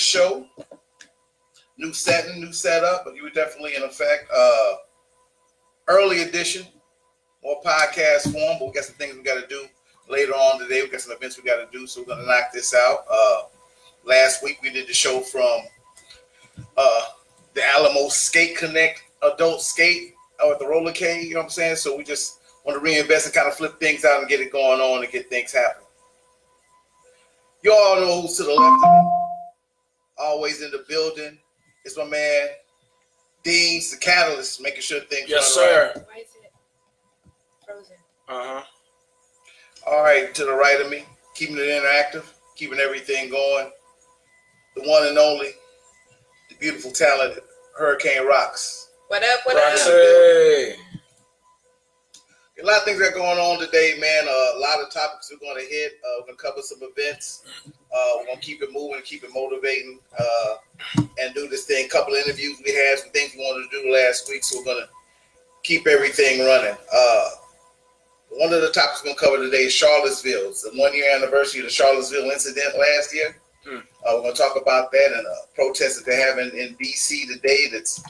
show. New setting, new setup, but you were definitely in effect. Early edition, more podcast form, but we got some things we got to do later on today. We got some events we got to do, so we're going to knock this out. Last week we did the show from the Alamo Skate Connect Adult Skate at the Rollercade, you know what I'm saying? So we just want to reinvest and kind of flip things out and get it going on and get things happening. You all know who's to the left of me. Always in the building. It's my man, Dean's the catalyst, making sure things yes, sir. Right. Why is it frozen? All right, to the right of me, keeping it interactive, keeping everything going. The one and only, the beautiful, talented Hurricane Rocks. What up? What up? Hey. A lot of things that are going on today, man. A lot of topics we're going to hit. We're going to cover some events. We're going to keep it moving, keep it motivating, and do this thing. A couple of interviews we had, some things we wanted to do last week, so we're going to keep everything running. One of the topics we're going to cover today is Charlottesville. It's the 1-year anniversary of the Charlottesville incident last year. We're going to talk about that and a protest that they're having in D.C. today that's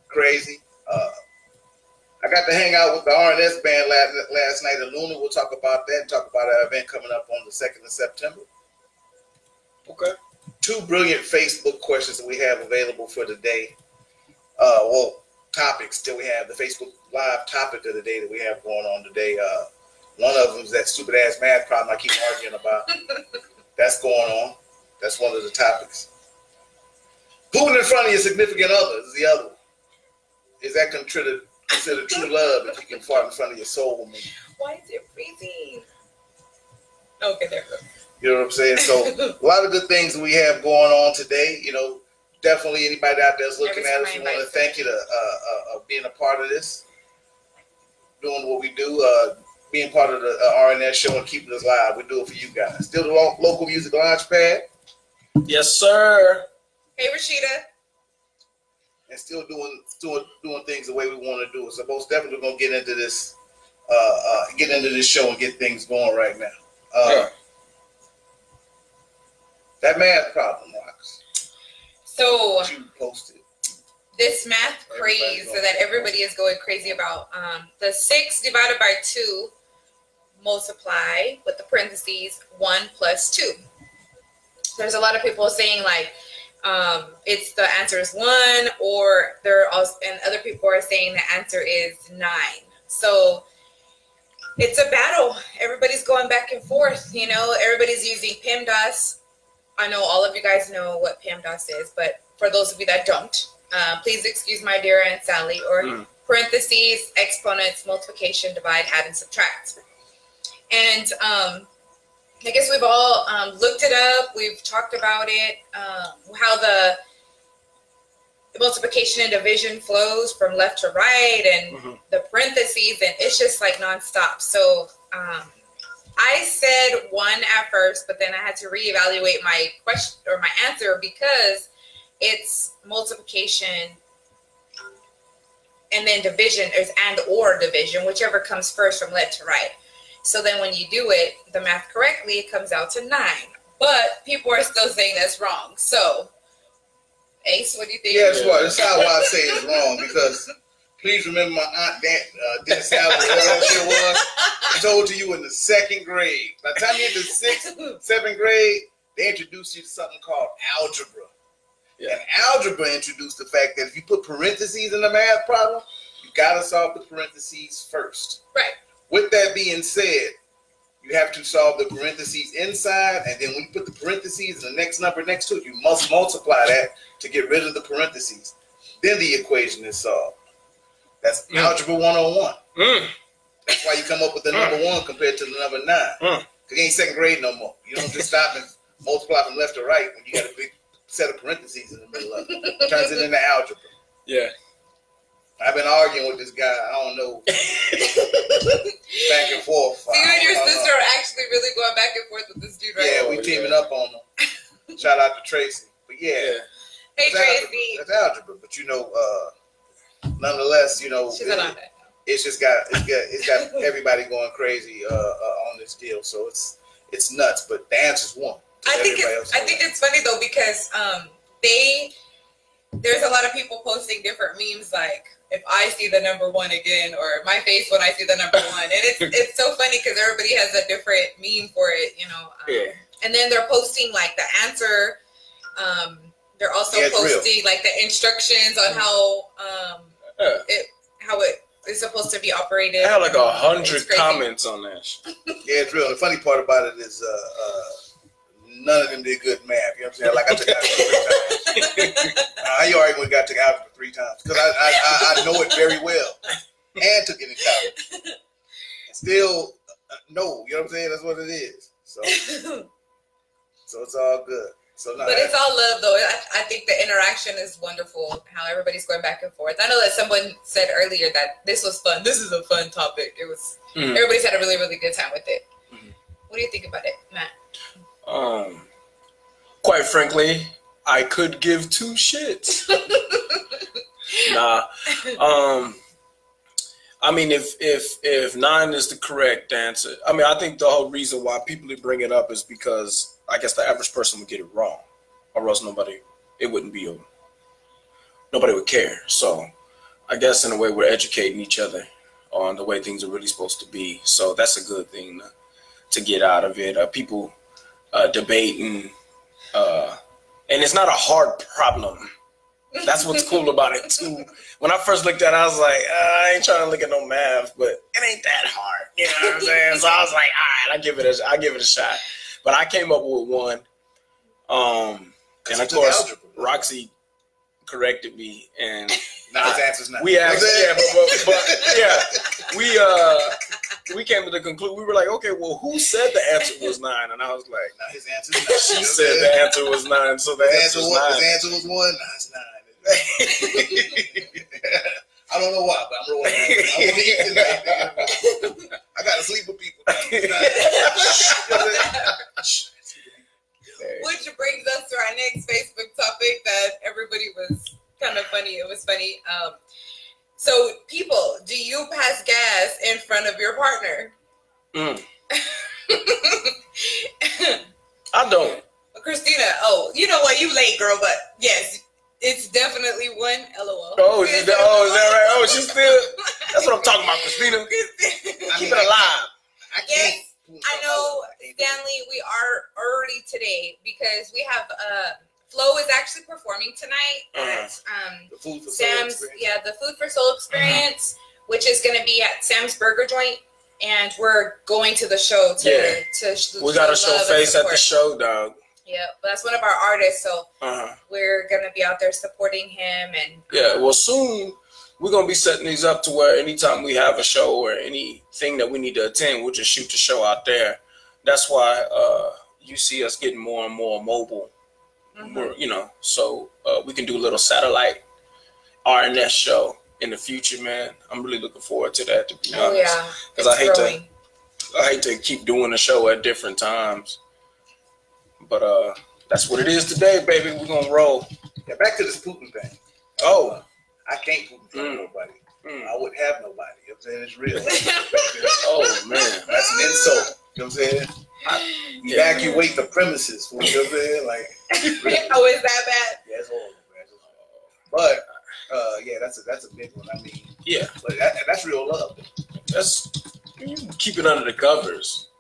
crazy. I got to hang out with the RNS band last night at Luna. We'll talk about that and talk about our event coming up on the 2nd of September. Okay. 2 brilliant Facebook questions that we have available for today. Topics that we have. The Facebook Live topic of the day that we have going on today. One of them is that stupid ass math problem I keep arguing about. That's going on. That's one of the topics. Putting in front of your significant other is the other one. Is that considered true love if you can fart in front of your soulmate? Why is it freezing? Okay, there we go. You know what I'm saying? So a lot of good things we have going on today. You know, definitely anybody out there that's looking at us, we want to thank you to being a part of this, doing what we do, being part of the RNS show and keeping us live. We do it for you guys. Still the local music launch pad. Yes, sir. Hey, Rashida. And still doing things the way we want to do it. So most definitely we're gonna get into this show and get things going right now. That math problem, Rocks. So you posted this math craze that everybody is going crazy about. The 6 divided by 2 multiply with the parentheses 1 plus 2. There's a lot of people saying like it's the answer is 1, or there are also, and other people are saying the answer is 9. So it's a battle. Everybody's going back and forth. You know, everybody's using PEMDAS. I know all of you guys know what PEMDAS is, but for those of you that don't, please excuse my dear Aunt Sally, or parentheses, exponents, multiplication, divide, add, and subtract. And I guess we've all looked it up. We've talked about it, how the multiplication and division flows from left to right, and the parentheses, and it's just like nonstop. So I said 1 at first, but then I had to reevaluate my question or my answer because it's multiplication and then division is and or division, whichever comes first from left to right. So then when you do it, the math correctly, it comes out to 9. But people are still saying that's wrong. So, Ace, what do you think? Yeah, that's right. That's how I say it's wrong, because please remember my aunt didn't say what it was. I told you in the 2nd grade. By the time you get to 6th, 7th grade, they introduced you to something called algebra. Yeah. And algebra introduced the fact that if you put parentheses in the math problem, you got to solve the parentheses first. Right. With that being said, you have to solve the parentheses inside, and then when you put the parentheses and the next number next to it, you must multiply that to get rid of the parentheses. Then the equation is solved. That's Algebra 101. That's why you come up with the number 1 compared to the number 9. Because you ain't 2nd grade no more. You don't just stop and multiply from left to right when you got a big set of parentheses in the middle of it. Turns it into algebra. Yeah. I've been arguing with this guy, I don't know, back and forth. So you and your sister are actually really going back and forth with this dude, right? Yeah, we teaming up on him. Shout out to Tracy. But yeah. Hey, Tracy. That's algebra, but you know, nonetheless, you know, it's got everybody going crazy on this deal. So it's nuts, but the answer's 1. I think it's funny though, because there's a lot of people posting different memes like, if I see the number one again, or my face when I see the number one. And it's so funny because everybody has a different meme for it, you know. And then they're posting like the answer. They're also posting like the instructions on how it is supposed to be operated. I had like 100 comments on that. Yeah, it's real. The funny part about it is none of them did good math. You know what I'm saying? Like I took algebra 3 times. I already went got took algebra 3 times because I know it very well and took it in college. Still, no. You know what I'm saying? That's what it is. So it's all good. So no, but it's all love, though. I think the interaction is wonderful. How everybody's going back and forth. I know that someone said earlier that this was fun. This is a fun topic. It was. Everybody's had a really, really good time with it. What do you think about it, Matt? Quite frankly, I could give 2 shits. Nah. I mean, if 9 is the correct answer, I mean, I think the whole reason why people bring it up is because I guess the average person would get it wrong, or else nobody would care. So I guess in a way we're educating each other on the way things are really supposed to be. So that's a good thing to get out of it. People debating, and it's not a hard problem. That's what's cool about it too. When I first looked at it, I was like, I ain't trying to look at no math, but it ain't that hard. You know what I'm saying? So I was like, all right, I'll give it a shot. But I came up with one. And of course, Roxy corrected me, and now his answer's not. We asked, we came to the conclusion. We were like, okay, well, who said the answer was 9? And I was like, no, his answer's 9. She said the answer was 9, so the answer was 9. His answer was 1. No, it's 9. I don't know why, but I'm rolling. I want to eat tonight. I got to sleep with people. Which brings us to our next Facebook topic that everybody was kind of funny. It was funny. So, people, do you pass gas in front of your partner? I don't. Christina, you know what? You late, girl, but yes. It's definitely 1. LOL. Oh, is that right? Oh, she's still. That's what I'm talking about, Christina. Keep it alive. Yes, I know, Stanley. We are early today because we have Flo is actually performing tonight at the Food for Sam's. Soul The Food for Soul Experience, which is going to be at Sam's Burger Joint, and we're going to the show to. We got to show face at the show, dog. Yeah, but that's one of our artists, so we're gonna be out there supporting him. And well, soon we're gonna be setting these up to where anytime we have a show or anything that we need to attend, we'll just shoot the show out there. That's why you see us getting more and more mobile. So we can do a little satellite RNS show in the future, man. I'm really looking forward to that, to be honest. Because I hate to keep doing the show at different times. But that's what it is today, baby. We're gonna roll. Yeah, back to this Putin thing. I can't Putin in front of nobody. I wouldn't have nobody. You know what I'm saying? It's real. Oh man, that's an insult. You know what I'm saying? Evacuate the premises. You know what I'm saying? Like, oh, is that bad? Yeah, it's horrible, man. But that's a big one. I mean, but that's real love. That's, you can keep it under the covers.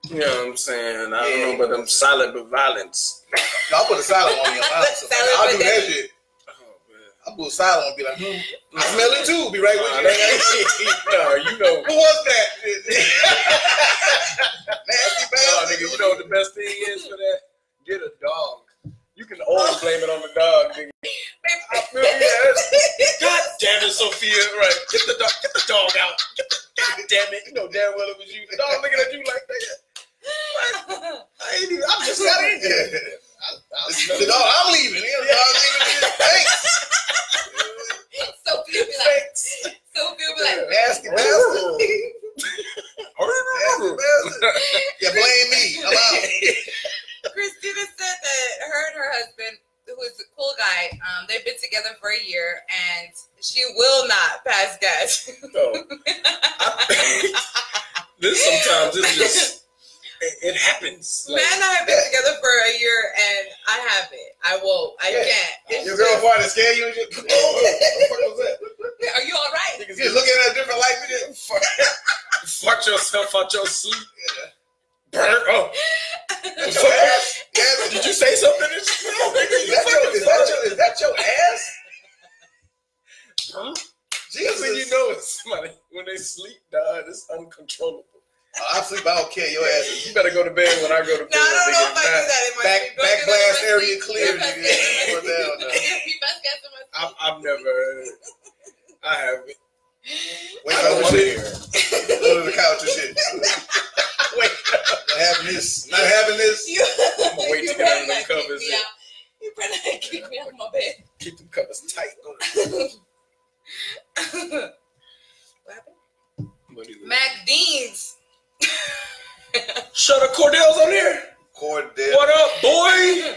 You know what I'm saying? I don't know about them silent but violence. No, I'll put a silent on your house. I'll do that shit. Oh, man. I'll put a silent and be like, I smell it too. Be right with you. No, you know. Who was that? Nasty bastard. No, nigga, you know what the best thing is for that? Get a dog. You can always blame it on the dog, nigga. God damn it, Sophia. Right. Get the dog out. God damn it. You know damn well it was you. The dog looking at you like that. I'm just not in here. The dog, I'm leaving. The dog leaving. Thanks. Sophia be like, nasty bastard. Yeah, blame me. I'm out. Christina said that her and her husband, who is a cool guy, they've been together for a year, and she will not pass gas. This sometimes it's just. It happens. Man, I have been together for a year and I haven't. I won't. I can't. It's your girl farted scared you? And what the fuck was that? Are you all right? You just looking at a different light. Fuck yourself out your sleep. Yeah. Burn. Oh. Did you say something? No, is that your ass? Huh? Jesus. When you know it's somebody, when they sleep, dog, it's uncontrollable. I sleep, I don't care. Your ass. You better go to bed when I go to bed. No, I don't know if I do that in my sleep. Back glass area clear. I've never. I haven't. Wait, over shit. Go to the couch and shit. Wait, not having this. Not having this. I'm gonna wait to get under the covers. You better not keep me out of my bed. Keep them covers tight. What happened? MacDean's. Shut up, Cordell's on here. Cordell. What up, boy?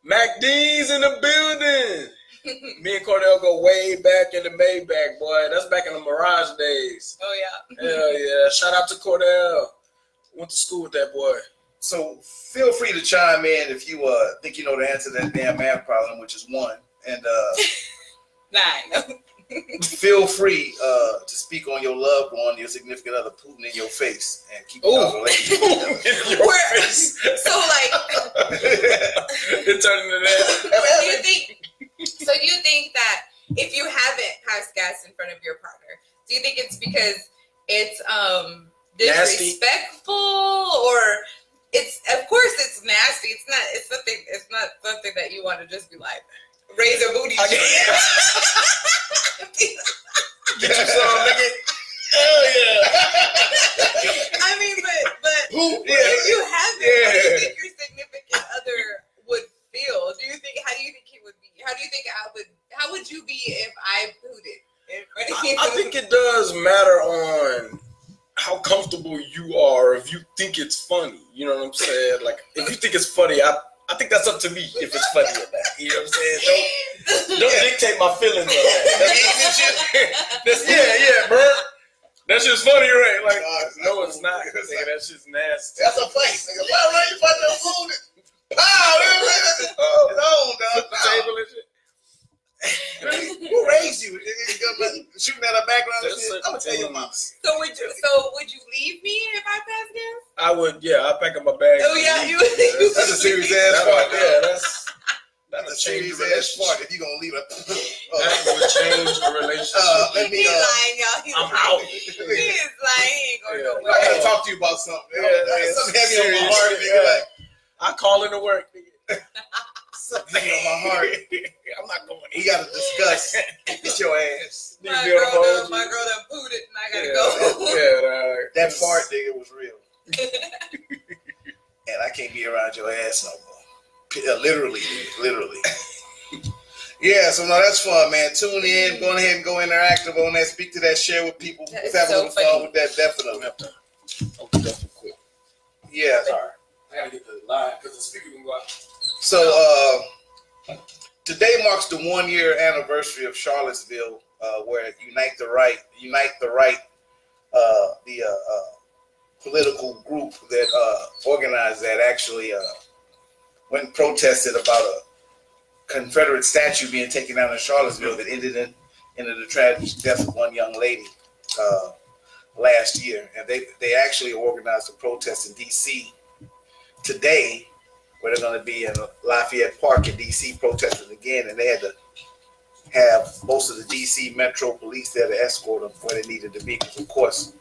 MacDean's in the building. Me and Cordell go way back in the Maybach, boy. That's back in the Mirage days. Oh, yeah. Hell yeah. Shout out to Cordell. Went to school with that boy. So feel free to chime in if you think you know the answer to that damn math problem, which is 1. And 9. feel free to speak on your loved one, your significant other, Putin in your face, and keep your relationship together. So, like, it turned into that. So you think that if you haven't passed gas in front of your partner, do you think it's because it's disrespectful, or it's, of course it's nasty. It's not something that you want to just be like, raise a booty. Get you some, nigga. Hell yeah. I mean, but Who? if you haven't, what do you think your significant other would feel? How do you think he would be? How would you be if I booted? I think it does matter on how comfortable you are. If you think it's funny, you know what I'm saying? Like, if you think it's funny, I think that's up to me if it's funny or not. You know what I'm saying? Don't dictate my feelings on that. Yeah, bro. That shit's funny, right? Like, no, it's not. That shit's nasty. That's a place. Nigga, why run you fucking your food? It's on, dog. Table and shit. Who raised you? Shooting at a background and shit? I'm gonna tell your mom. So would you leave me if I passed gas? I would, yeah. I'll pack up my bag. Oh yeah, that's a serious ass fart. Yeah, that's a serious ass fart. If you gonna leave it, that would change the relationship. He's lying, y'all. He's out. He is lying. He ain't going nowhere. I gotta talk to you about something. Something heavy on my heart. Nigga, like, I call into work. Something on my heart. I'm not going. We gotta discuss. Get your ass. My girl done pooted and I gotta go. That fart, nigga, was real. And I can't be around your ass no more. Literally. Yeah, so no, that's fun, man. Tune in, go ahead and go interactive on that. Speak to that, share with people. Let's have a little fun with that, definitely. Okay, that's quick. Yeah. Sorry. I gotta get the line because the speaker can go out. So today marks the 1-year anniversary of Charlottesville, where Unite the Right, the political group that organized that, actually went and protested about a Confederate statue being taken down in Charlottesville that ended in the tragic death of one young lady last year. And they actually organized a protest in D.C. today, where they're going to be in Lafayette Park in D.C. protesting again, and they had to have most of the D.C. Metro Police there to escort them where they needed to be, because of course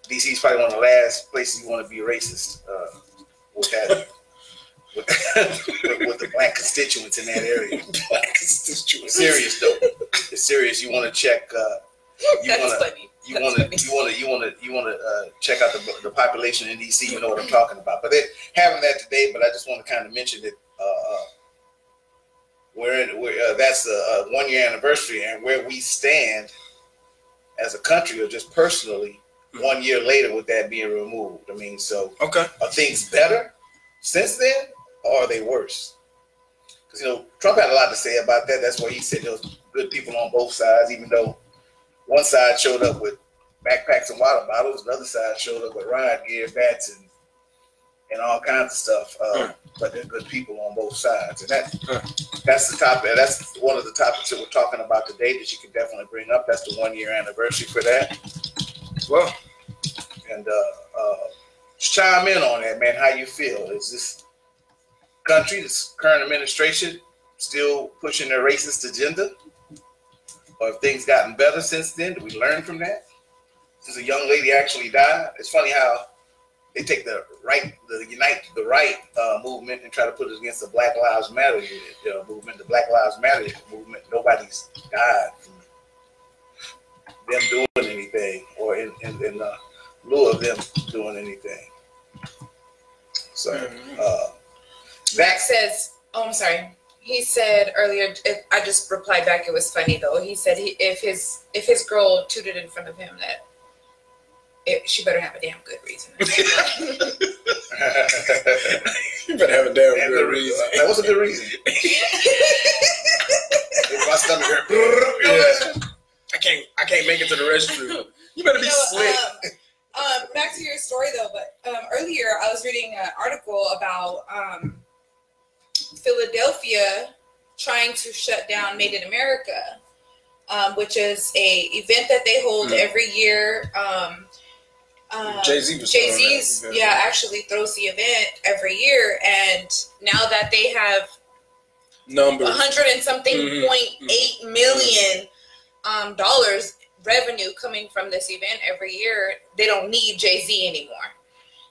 D.C. is probably one of the last places you want to be racist with the black constituents in that area. Black constituents. Serious though, it's serious. You want to check. You want to check out the population in DC. You know what I'm talking about. But they're having that today. But I just want to kind of mention that that's the 1-year anniversary, and where we stand as a country, or just personally, 1 year later with that being removed. I mean, so okay, are things better since then, or are they worse? Because Trump had a lot to say about that. That's why he said there was good people on both sides, even though one side showed up with backpacks and water bottles, the other side showed up with riot gear, bats, and and all kinds of stuff. But they're good people on both sides, and that's the topic. That's one of the topics that we're talking about today that you can definitely bring up. That's the 1 year anniversary for that. Well, and just chime in on that, man. How you feel? Is this country, this current administration, still pushing their racist agenda, or have things gotten better since then? Do we learn from that? Since a young lady actually died, it's funny how they take the Unite the Right movement and try to put it against the Black Lives Matter movement. The Black Lives Matter movement, nobody's died from them doing anything, or in lieu of them doing anything. So Max says, "Oh, I'm sorry." He said earlier. I just replied back. It was funny though. He said if his girl tooted in front of him, that she better have a damn good reason. You better have a damn good reason. That was a good reason. My stomach hurt. Yeah. I can't make it to the restroom. You better be slick. Back to your story though, but earlier I was reading an article about Philadelphia trying to shut down Made in America, which is a event that they hold every year. Jay-Z's actually throws the event every year, and now that they have numbers 100 and something $0.8 million dollars revenue coming from this event every year, they don't need Jay-Z anymore.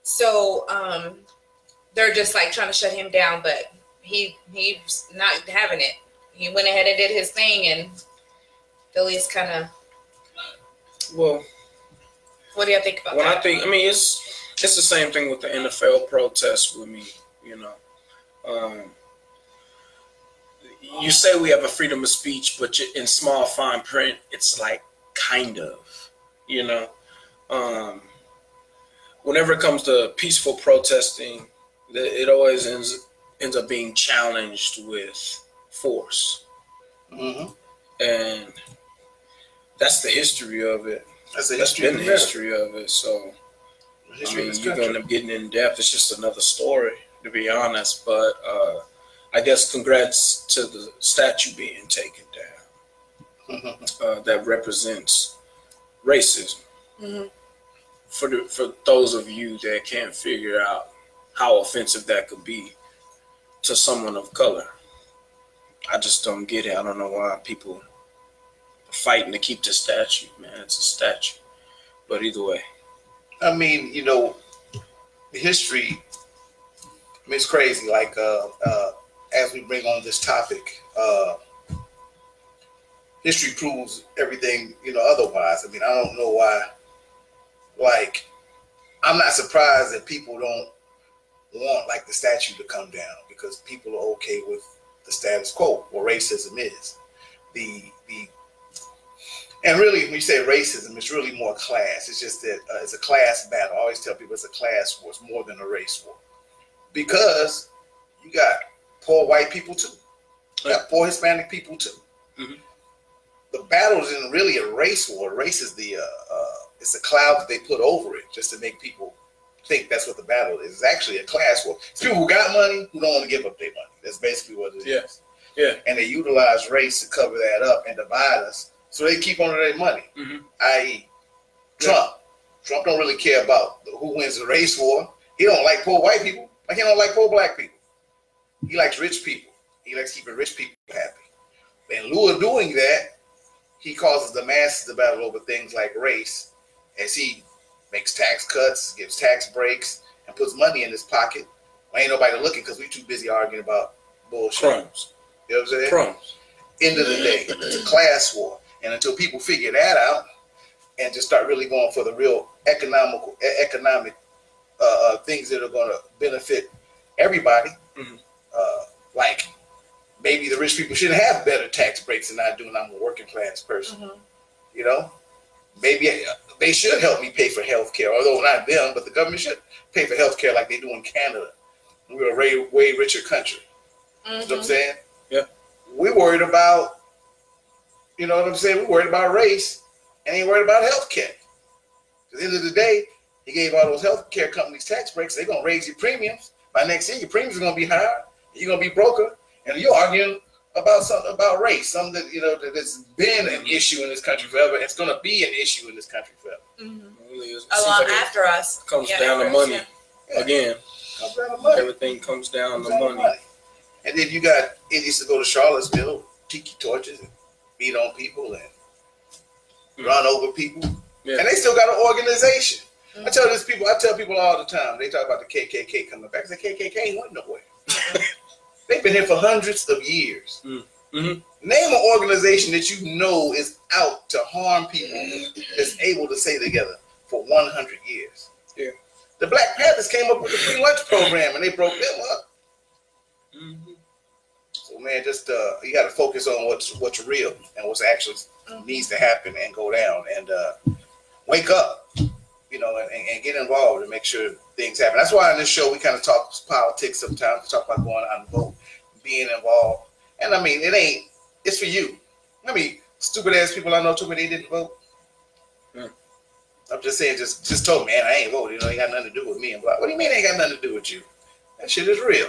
So they're just like trying to shut him down, but he's not having it. He went ahead and did his thing, and Philly is kind of well. What do you think about that? I mean, it's the same thing with the NFL protests with me, you know. You say we have a freedom of speech, but in small fine print, it's like kind of, you know. Whenever it comes to peaceful protesting, it always ends up being challenged with force. And that's the history of it. That's been the history of it. So, I mean, you're going to end up getting in depth. It's just another story, to be honest. But I guess congrats to the statue being taken down. That represents racism. For those of you that can't figure out how offensive that could be to someone of color, I just don't get it. I don't know why people fighting to keep the statue, man. It's a statue. But either way. I mean, you know, history, I mean, it's crazy. Like, as we bring on this topic, history proves everything, you know, otherwise. I mean, I don't know why. Like, I'm not surprised that people don't want, like, the statue to come down, because people are okay with the status quo, what racism is. And really, when you say racism, it's really more class. It's just that it's a class battle. I always tell people it's a class war. It's more than a race war. Because you got poor white people too. You got poor Hispanic people too. The battle isn't really a race war. Race is it's a cloud that they put over it just to make people think that's what the battle is. It's actually a class war. It's people who got money who don't want to give up their money. That's basically what it is. Yeah. And they utilize race to cover that up and divide us, so they keep on their money. I.e., Trump. Trump don't really care about who wins the race war. He don't like poor white people. Like, he don't like poor black people. He likes rich people. He likes keeping rich people happy. In lieu of doing that, he causes the masses to battle over things like race, as he makes tax cuts, gives tax breaks, and puts money in his pocket. Well, ain't nobody looking because we too busy arguing about bullshit. Crumbs. You know what I'm saying? Crumbs. End of the day, it's a class war. And until people figure that out and just start really going for the real economic things that are going to benefit everybody, like maybe the rich people should have better tax breaks than I do, and I'm a working class person. You know, maybe they should help me pay for health care, although not them, but the government should pay for health care like they do in Canada. We're a way richer country. You know what I'm saying? Yeah. We're worried about, you know what I'm saying? We're worried about race and ain't worried about health care. At the end of the day, He gave all those health care companies tax breaks. They're going to raise your premiums. By next year, your premiums are going to be higher. You're going to be broker. And you're arguing about something about race, something that, you know, that's been an issue in this country forever. It's going to be an issue in this country forever. A lot after us. Comes down to money. Yeah. Again, comes down to money. Everything comes down to money. And then you got idiots to go to Charlottesville, tiki torches, and beat on people and run over people. Yeah. And they still got an organization. I tell people all the time, they talk about the KKK coming back. I say KKK ain't went nowhere. They've been here for hundreds of years. Name an organization that you know is out to harm people that's able to stay together for 100 years. Yeah. The Black Panthers came up with the free lunch program and they broke them up. So man, just you got to focus on what's real and what's actually needs to happen and go down and wake up, you know, and get involved and make sure things happen. That's why on this show we kind of talk politics sometimes. We talk about going out and vote, being involved. And I mean, it's for you. I mean, stupid ass people I know told me they didn't vote. I'm just saying, just told me, man, I ain't voting. You know, it ain't got nothing to do with me. And blah. What do you mean it ain't got nothing to do with you? That shit is real.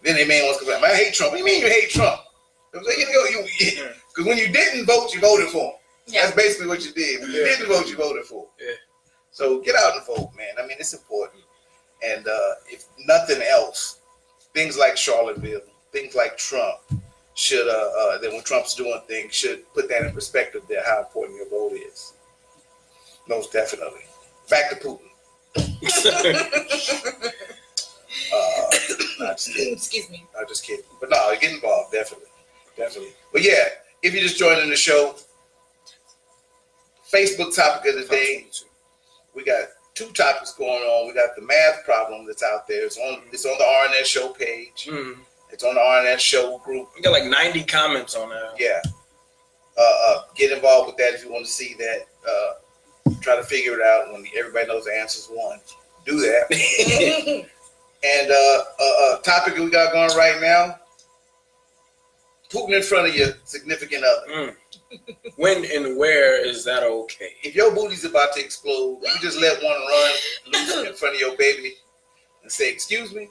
Then they man wants to come back. I hate Trump. What do you mean you hate Trump? Because when you didn't vote, you voted for him. Yeah. That's basically what you did. When you didn't vote, you voted for him. Yeah. So get out and vote, man. I mean, it's important. And if nothing else, things like Charlottesville, things like Trump should, then when Trump's doing things, should put that in perspective there, how important your vote is. Most definitely. Back to Putin. Excuse me. I'm just kidding. But no, get involved, definitely. But yeah, if you're just joining the show, Facebook topic of the day. We got 2 topics going on. We got the math problem that's out there. It's on the RNS show page. It's on the RNS show group. We got like 90 comments on that. Yeah. Get involved with that if you want to see that. Try to figure it out when everybody knows the answer's 1. Do that. And topic we got going right now, Putin in front of your significant other. When and where is that okay? If your booty's about to explode, you just let one run loose in front of your baby and say, excuse me,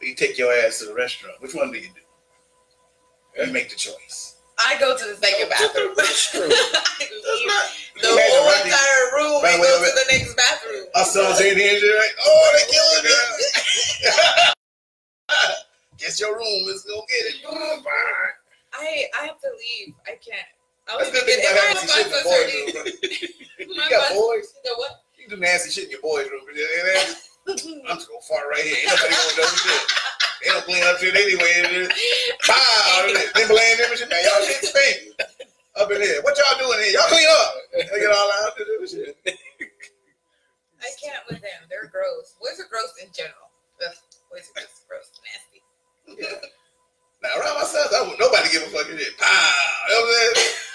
or you take your ass to the restaurant. Which one do you do? You make the choice. I go to the second bathroom. The whole entire room and go to the next bathroom. Our son's in here, like, oh, they killing me. Guess your room is gonna get it. I have to leave. I can't. That's good thing about having shit in the boys' room. You got boys? The what? You can do nasty shit in your boys' room. I'm just gonna fart right here. Ain't nobody gonna know shit. They don't clean up shit anyway. Pow! They blame them and shit. Man, y'all shit stink up in here. What y'all doing here? Y'all clean up. They get all out to do shit. I can't with them. They're gross. Boys are gross in general. Ugh, boys are just gross, nasty. Yeah. Now around my sons, nobody give a fucking shit. Pow! You know what I'm saying?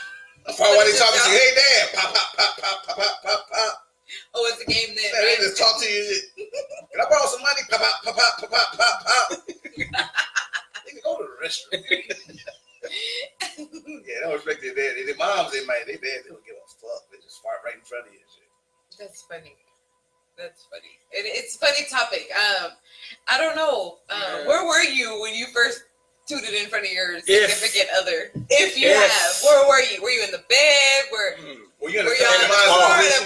That's why when they talking to you, hey dad, pop, pop, pop, pop, pop, pop, pop, pop. Oh, it's a game then. Man, they just talk to you. Can I borrow some money? Pop, pop, pop, pop, pop, pop, pop. They can go to the restaurant. Yeah, they don't respect their dad. Their moms, their dads, they don't give a fuck. They just fart right in front of you and shit. That's funny. That's funny. It's a funny topic. I don't know. Where were you when you first tooted in front of your significant other? If you have, where were you? Were you in the bed? Were you in the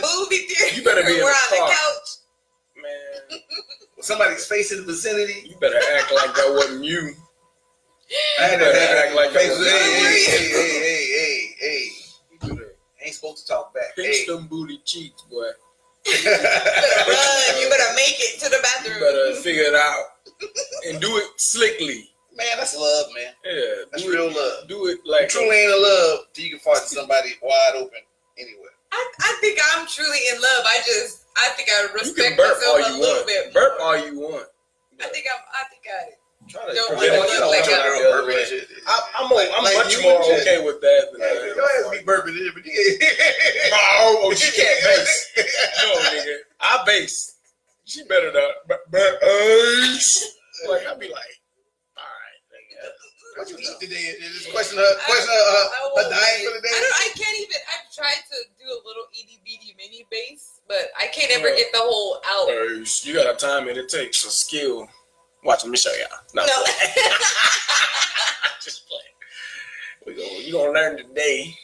movie theater? You better be in the on car. the couch. Man, when somebody's face in the vicinity, you better act like that wasn't you. I had to act like that. Hey. Ain't supposed to talk back. Pinch them booty cheeks, boy. You better run. You better make it to the bathroom. You better figure it out and do it slickly. Man, that's love, man. Yeah, that's real love. Do it like you truly ain't in love till you can fart to somebody wide open anywhere. I think I'm truly in love. I think I respect burp myself all a you little want. bit. Burp all you want. I think I try to don't want to look like I'm much more okay with that than that. Your ass be burping it, but oh, she can't bass. No, nigga, I bass. She better not bass. Like I be like, all right, nigga. What you eat today? Is this question her diet for the day? I can't even. I've tried to do a little itty bitty mini bass, but I can't ever get time, and it takes a skill. Watch, let me show y'all. No. Just playing. You're gonna learn today.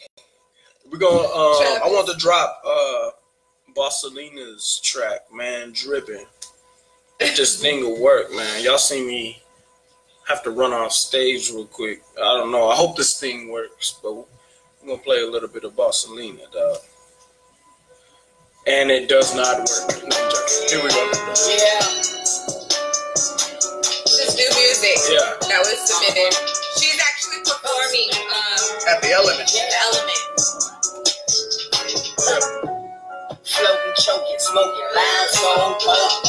We're gonna. I want to drop Bossalina's track, man, Dripping. If this thing will work, man. Y'all see me have to run off stage real quick. I don't know. I hope this thing works, but we're gonna play a little bit of Bossalina, dog. And it does not work. Here we go. Yeah. This new music that was submitted. She's actually performing at the Element. The Element. Floating, choking, smoking, loud, phone, coke.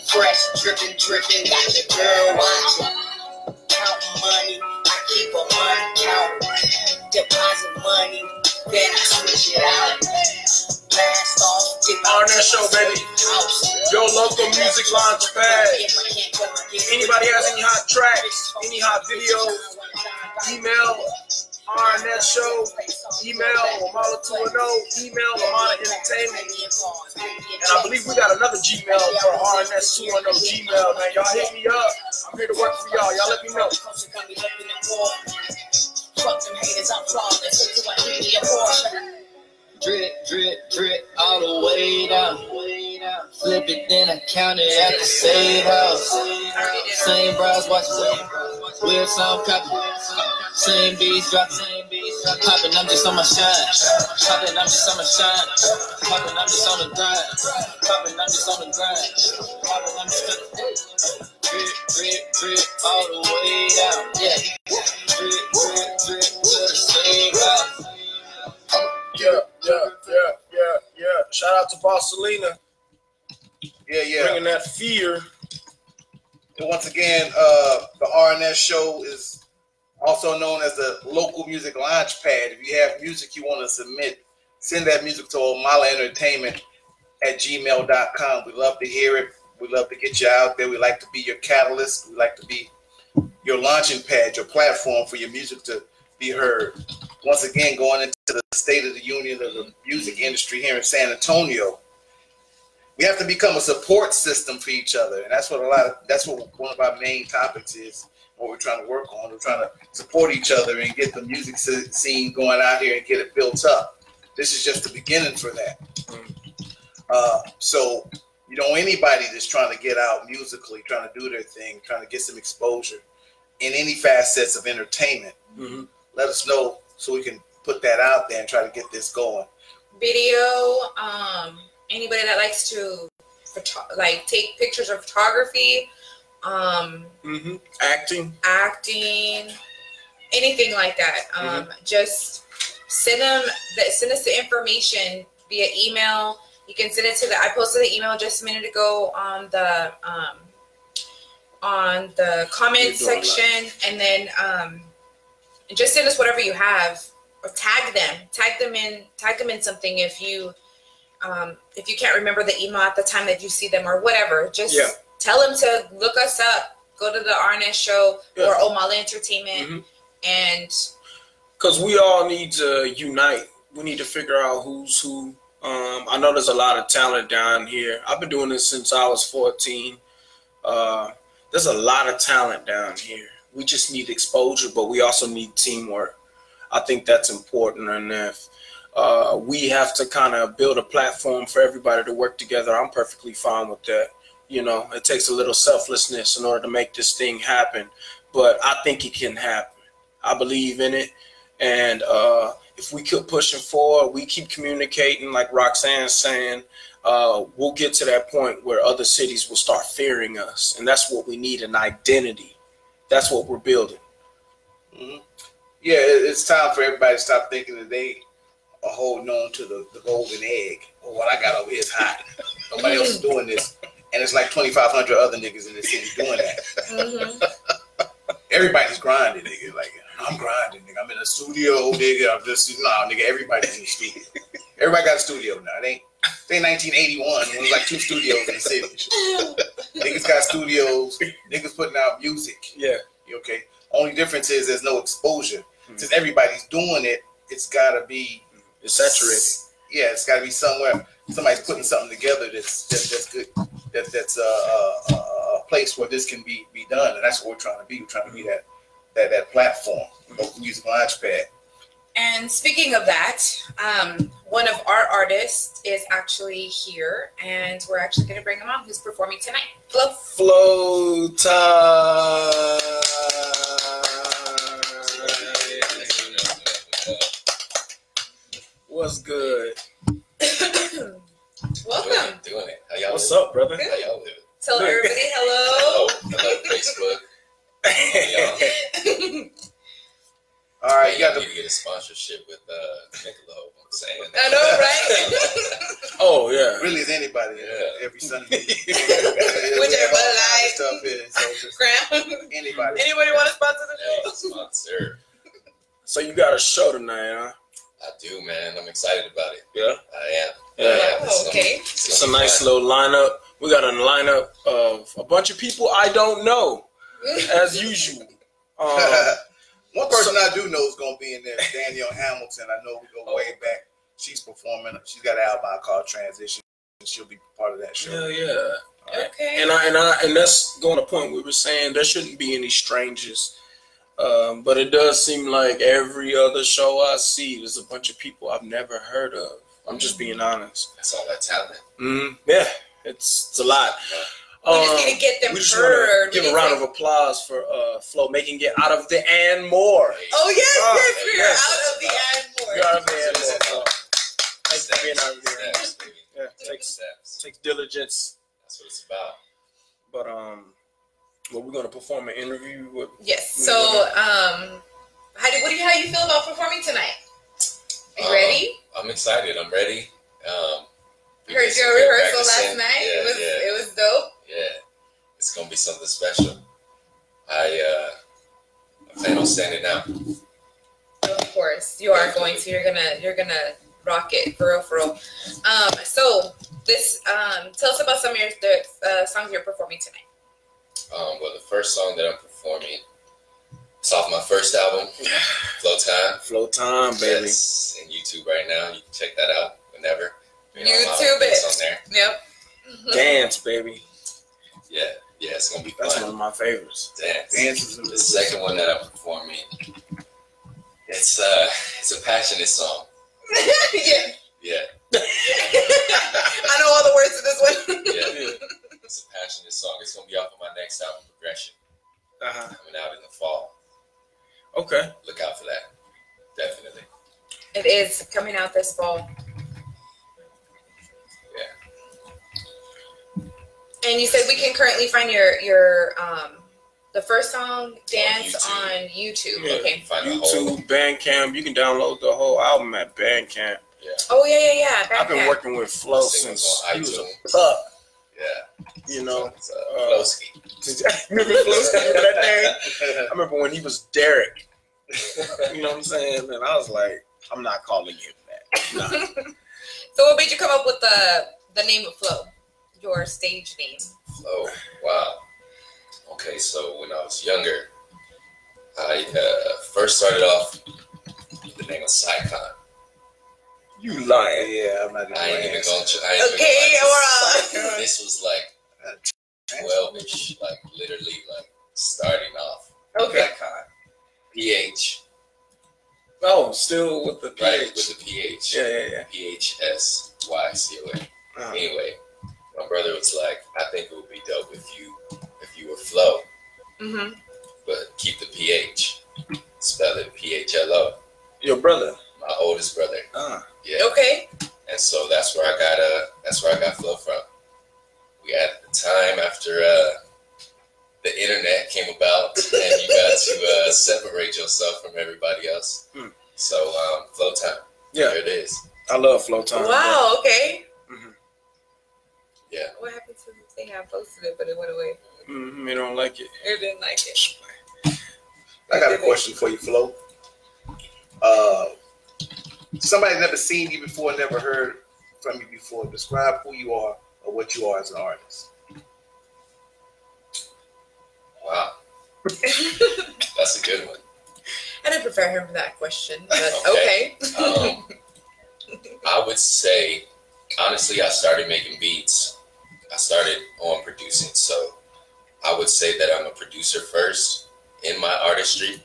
Fresh, dripping, dripping, got your girl watching. Counting money, I keep a money count. Deposit money, then I switch it out. Blast off, on that show, baby. Your local music launch pad. Anybody has any hot tracks, any hot videos, email RNSShow, email Omala210, email Omala Entertainment. And I believe we got another Gmail for RNS210 Gmail, man. Y'all hit me up. I'm here to work for y'all. Y'all let me know. Fuck them haters, I'm flawless. So I need me a Porsche. Drip, drip, drip, all the way down. Flip it, then I count it at the same house. Same bras, watch it. Weird sound copy. Same beats, drop. Poppin', I'm just on my shine. Poppin', I'm just on my shine. Poppin', I'm just on the grind. Poppin', I'm just on the grind. Poppin', I'm just on the drip, drip, drip, all the way down. Yeah. Drip, drip, drip, to the same house. Yeah. Shout out to Bossalina. Yeah. Bringing that fear. And once again, the RNS show is also known as the local music launch pad. If you have music you want to submit, send that music to omalaentertainment@gmail.com. We love to hear it. We love to get you out there. We like to be your catalyst. We like to be your launching pad, your platform for your music to be heard. Once again, going into the State of the Union of the music industry here in San Antonio, we have to become a support system for each other, and that's what one of our main topics is. What we're trying to work on, we're trying to support each other and get the music scene going out here and get it built up. This is just the beginning for that. So, anybody that's trying to get out musically, trying to do their thing, trying to get some exposure in any facets of entertainment, let us know so we can put that out there and try to get this going. Video, anybody that likes to take pictures of photography, acting, anything like that. Just send us the information via email. You can send it to I posted the email just a minute ago on the comment section, and then just send us whatever you have, or tag them in something if you can't remember the email at the time that you see them or whatever. Just tell them to look us up, go to the RNS show or Omala Entertainment, and because we all need to unite. We need to figure out who's who. I know there's a lot of talent down here. I've been doing this since I was 14. There's a lot of talent down here. We just need exposure, but we also need teamwork. I think that's important. And if we have to kind of build a platform for everybody to work together, I'm perfectly fine with that. It takes a little selflessness in order to make this thing happen, but I think it can happen. I believe in it. And if we keep pushing forward, we keep communicating, like Roxanne's saying, we'll get to that point where other cities will start fearing us. And that's what we need, an identity. That's what we're building. Yeah, it's time for everybody to stop thinking that they are holding on to the golden egg. Well, what I got over here is hot. Nobody else is doing this. And it's like 2,500 other niggas in the city doing that. Everybody's grinding, nigga. Like, I'm grinding, nigga. I'm in a studio, nigga. Nigga, everybody's in the studio. Everybody got a studio now. It ain't 1981 when it was like 2 studios in the city. Niggas got studios. Niggas putting out music. Yeah. Okay. Only difference is there's no exposure. Since everybody's doing it, it's got to be... It's saturated. Yeah, it's got to be somewhere. Somebody's putting something together that's good. that's a place where this can be done, and that's what we're trying to be. We're trying to be that platform, music launchpad. And speaking of that, one of our artists is actually here, and we're actually going to bring him on, who's performing tonight. Phlotime. What's good? Welcome. Doing it. How y'all What's living? up, brother? How y'all living? Tell everybody hello. Hello, Facebook. All right, you got need to get a sponsorship with Michelob. I'm saying. I know, right? Oh yeah. Really, is anybody every Sunday? Whichever like stuff is. So just Graham. anybody. Anybody want to sponsor the show? Sponsor. So you got a show tonight, huh? I do, man. I'm excited about it. Yeah. I am. Yeah. Oh, okay. It's a nice little lineup. We got a lineup of a bunch of people I don't know, as usual. One person I do know is going to be in there, Danielle Hamilton. I know we go way back. She's performing. She's got an album called Transition. She'll be part of that show. Hell yeah. Okay. And that's going to the point we were saying there shouldn't be any strangers. But it does seem like every other show I see, there's a bunch of people I've never heard of. I'm just being honest. That's all that talent. Yeah, it's a lot. We just need to get them we just heard. want to give a round of applause for Flo making it out of the and more. Oh, yes, we are yes. out of the and more. You're out of the and more. Thanks for being out of the Steps, baby. Yeah, Steps. takes diligence. That's what it's about. But well, we're gonna perform an interview with. Yes. So, how you feel about performing tonight? Are you ready? I'm excited. I'm ready. Heard your rehearsal last night. Yeah, It was dope. Yeah, it's gonna be something special. I plan on standing out. Of course, you are going to. You're gonna rock it for real. So this tell us about some of the songs you're performing tonight. Well, the first song that I'm performing, it's off my first album, Phlotime, baby. It's in YouTube right now. You can check that out whenever. YouTube it. on there. Yep. Dance, baby. Yeah, it's gonna be fun. That's one of my favorites. Dance. The second one that I'm performing, it's a passionate song. Yeah. I know all the words to this one. Yeah. It's a passionate song. It's gonna be off of my next album, Progression. Coming out in the fall. Okay. Look out for that. Definitely. It is coming out this fall. Yeah. And you said we can currently find your the first song, Dance, on YouTube. Yeah. Okay. YouTube, Bandcamp. You can download the whole album at Bandcamp. Yeah. Oh yeah. I've been working with Flo since he was a pup. Yeah. You know, Flowski. remember Flowski, that name? I remember when he was Derek. You know what I'm saying? And I was like, I'm not calling him that. Nah. So what made you come up with the name of Flo? Your stage name. Flo. Wow. Okay, so when I was younger, I first started off with the name of Psycon. You lying? Yeah, I'm not even. I ain't even going to. Okay, This was like 12-ish, like literally like starting off. Okay. PH. Oh, still with the PH. Right, with the PH. Yeah. PHSYCOA. Anyway, my brother was like, I think it would be dope if you were Flo. Mm-hmm. But keep the PH. Spell it PHLO. Your brother? My oldest brother. Yeah. Okay. And so that's where I got Flo from. We had the time after the internet came about and you got to separate yourself from everybody else. So Phlotime. Yeah. There it is. I love Phlotime. Wow, okay. Yeah. What happened to the thing? I posted it, but it went away. You don't like it? You didn't like it. I got a question for you, Flo. Somebody never seen you before, never heard from you before. Describe who you are or what you are as an artist. Wow. That's a good one. I didn't prepare him for that question, but okay. I would say, honestly, I started making beats I started on producing. So I would say that I'm a producer first in my artistry,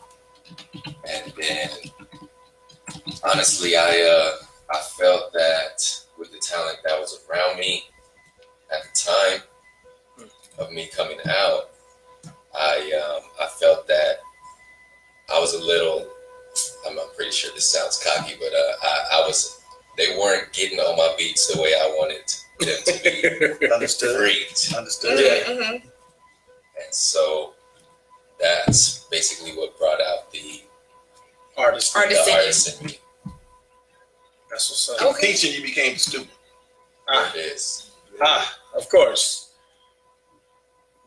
and then honestly, I felt that with the talent that was around me at the time of me coming out, I felt that I was a little. I'm pretty sure this sounds cocky, but they weren't getting on my beats the way I wanted them to be. Understood. Understood. Yeah. Mm-hmm. And so that's basically what brought out the artist in me. That's what's up. Okay. Teaching, you became the student. It is. Of course.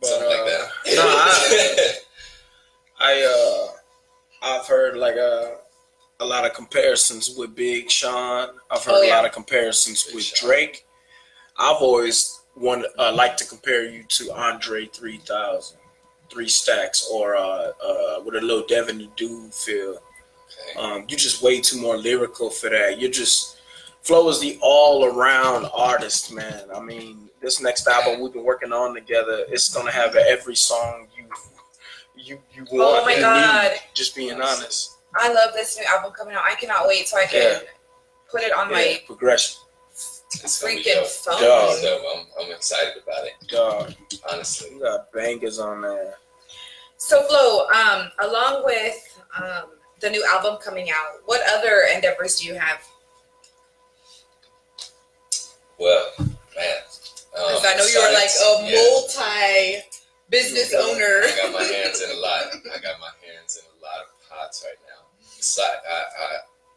But, something like that. No, I've heard like a lot of comparisons with Big Sean. I've heard a lot of comparisons with Drake. I've always liked to compare you to Andre 3000, 3 Stacks, or with a little Devin the Dude feel. Okay. You're just way too more lyrical for that. You're just Flo is the all-around artist, man. I mean, this next album we've been working on together, it's gonna have every song you want. Oh my God! Need, just being honest. I love this new album coming out. I cannot wait so I can put it on my progression. It's freaking phone. I'm excited about it. Dog. Honestly, you got bangers on there. So Flo, along with the new album coming out, what other endeavors do you have? Well, man, I know you're like a multi-business owner. I got my hands in a lot. I got my hands in a lot of pots right now. Besides,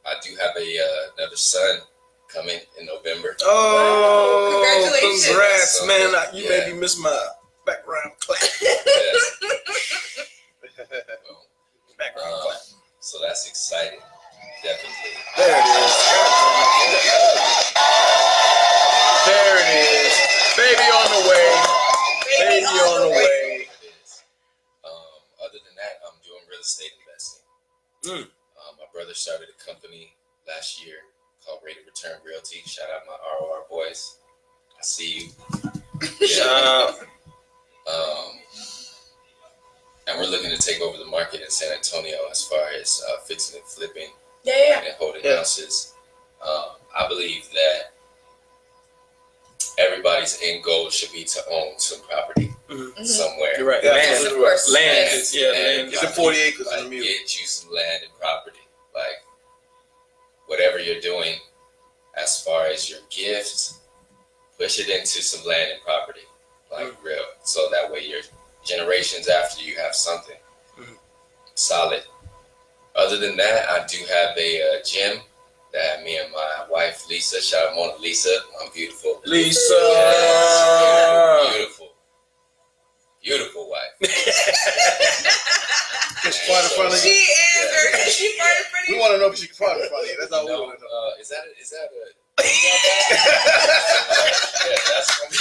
I do have another son coming in November. Oh, congratulations! Congrats, so, man! You made me miss my background clap. Yes. Background clap. So that's exciting. Definitely. There it is. There it is. Baby on the way. Baby on the way. Other than that, I'm doing real estate investing. My brother started a company last year called Rate of Return Realty. Shout out my ROR boys. I see you. Shout out. And we're looking to take over the market in San Antonio as far as fixing and flipping and holding houses. I believe that everybody's end goal should be to own some property somewhere. You're right. Land, of course. Land. Land. It's 40 acres like, in the music. Get you some land and property. Like, whatever you're doing as far as your gifts, push it into some land and property. Like, real. So that way your generations after you have something solid. Other than that, I do have a gym that me and my wife Lisa, shout out Mona Lisa, I'm beautiful. Lisa, beautiful wife. She's fart in front of you. She is. She fart in front of you. We want to know if she can fart in front of you. That's all we want to know. Is that a? Yeah, that's for me.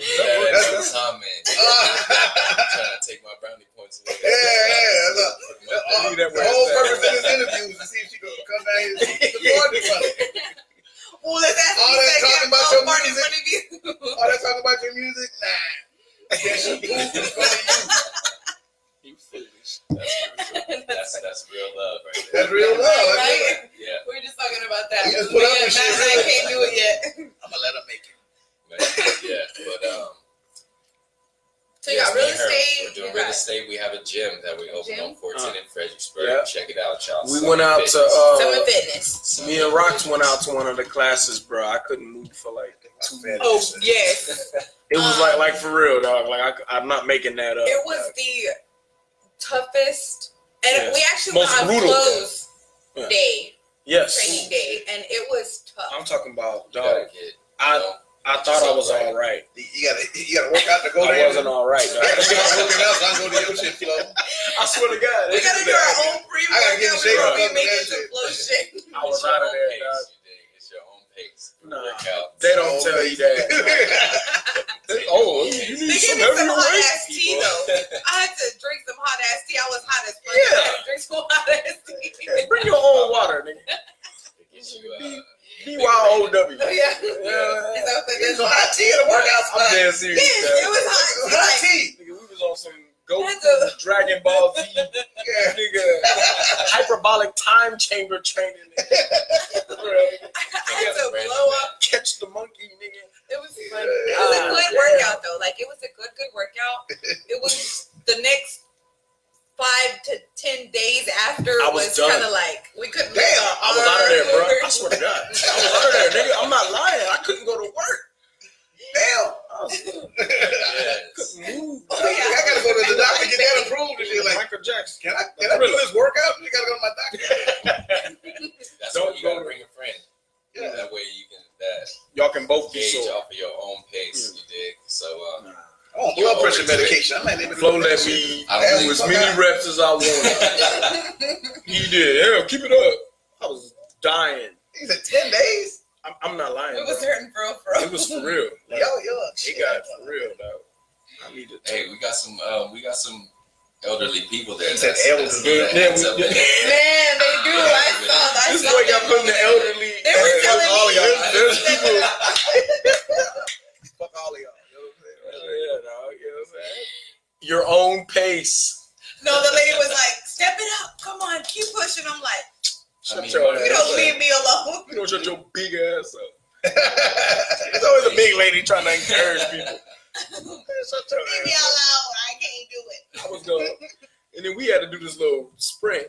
That's a comment. Trying to take my brownie points away. The whole purpose of this interview is to see if she can come down here and see the fart in front of you. Well, let's ask all that talking about your music. All that talking about your music. Nah. Yeah, she pooped in front of you. You foolish. That's real love, right there. That's real love, right? Yeah. We were just talking about that. We just put up with shit. I can't do it yet. I'm gonna let her make it. Yeah, but so you got real estate. We're doing real estate. We have a gym that we opened on 14 in Fredericksburg. Yeah. Check it out, y'all. We went out to Summit Fitness. Me and Rox went out to one of the classes, bro. I couldn't move for like 2 minutes. Oh yes. It was like for real, dog. Like I'm not making that up. It was the toughest, and we actually most went on brutal close day. Yes. Training day, and it was tough. I'm talking about, dog. I thought I was all right. You gotta work out to go there. I wasn't all right. I gotta start working out so I can go to your shit, Flo. I swear to God. We gotta do our own pre-workout before we make it to Flo shit. I was out of there, dog. It's your own pace. No, they don't tell you that. You need some heavy hot ass tea though. I had to drink some hot ass tea. I was hot as fuck. I had to drink some hot ass tea. Bring your own water, nigga. BYOW. Yeah. Is that what serious. Yes, it was hot. Hot tea. Nigga, we was on some Goku, That's Dragon Ball Z, Yeah. nigga, hyperbolic time chamber training. Nigga. I had to blow up. Catch the monkey, nigga. It was fun. It was a good workout though. Like it was a good workout. It was the next 5 to 10 days after I was kind of like we couldn't. Damn, I was out of there, bro. I swear to God, I was out of there, nigga. I'm not lying. I couldn't go to work. Damn. Couldn't move. I gotta go to the doctor to get that approved. And you're like, Michael Jackson. can I do this workout? You gotta go to my doctor. That's why you gotta bring a friend. Yeah. That way you can Y'all can both be gauge sore. off of your own pace. You dig? So I want blood pressure medication. I might even Flo let me do as many reps as I wanted. He did. Hell, keep it up. I was dying. He said 10 days. I'm not lying. It was bro. hurting for real. It was for real. Like, Yo, it got for real, dog. I need to. hey, we got some elderly people there. He said elderly. Yeah, that's up we- there. Man, they do. I This saw boy them. got put in the elderly. They were telling all me. y'all. There's people. Fuck all of y'all. You know what I'm saying? Yeah, dog. You know what I'm saying? Your own pace. No, the lady was like, "Step it up, come on, keep pushing." I'm like, Shut mean, your "You ass don't up. leave me alone." You don't shut your big ass up. It's always a big lady trying to encourage people. Shut your Leave me ass up. alone. I can't do it. I was going, and then we had to do this little sprint.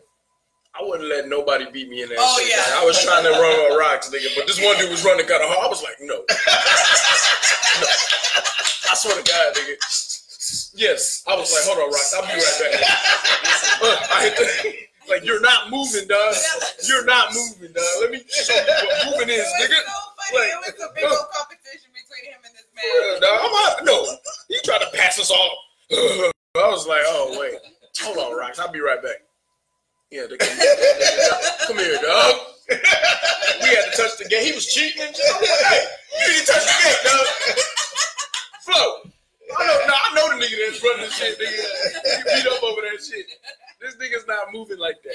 I wouldn't let nobody beat me in that Oh, shit. yeah. Like, I was trying to run on rocks, nigga, but this one dude was running kind of hard. I was like, no. No. I swear to God, nigga. Yes. I was like, hold on, Rocks. I'll be right back. I hit the, like, you're not moving, dog. You're not moving, dog. Let me show you what moving is, It was nigga. so funny. Like, It was a big old competition between him and this Yeah, man. dog, I'm out. No, he tried to pass us off. I was like, oh, wait. Hold on, Rocks. I'll be right back. Yeah, come here, dog. We had to touch the gate. He was cheating and shit. Hey, you need to touch the gate, dog. Flo. I know the nigga that's running this shit, nigga. You beat up over that shit. This nigga's not moving like that.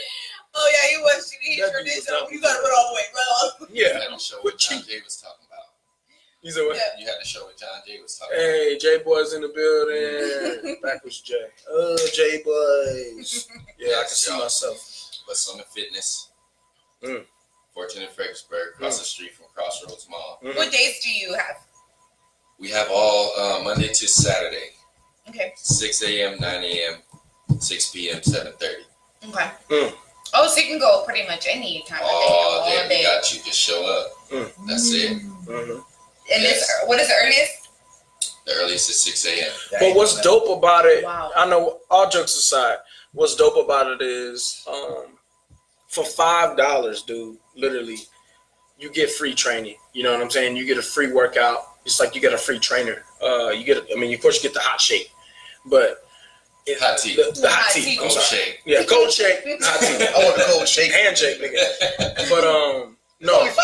Oh yeah, he was. He That sure dude did. was So talking you gotta run all the way, run off. Yeah. You had to show With what John cheat. Jay was talking about. He said what? Yeah. You had to show what John Jay was talking about. Hey, J Boy's in the building. Backwards J. Oh, J Boys. Yeah, I can see myself. But Summit Fitness, Mm. 14 in Fredericksburg, across the street from Crossroads Mall. Mhm. What days do you have? We have all Monday to Saturday, Okay. 6 a.m., 9 a.m., 6 p.m., 7:30. Okay. Mm. Oh, so you can go pretty much any time of All day, day all we day. got you. Just show up. Mm. That's it. Mhm. And this, what is the earliest? The earliest is 6 a.m. But what's dope about it, Wow. I know, all jokes aside, what's dope about it is for $5, dude, literally, you get free training. You know what I'm saying? You get a free workout. It's like you get a free trainer. Of course, you get the hot shake, but Hot tea. The hot tea. I'm Cold sorry. shake. Yeah, cold shake, hot tea. I want the cold shake. Handshake, nigga. But no, Only $5.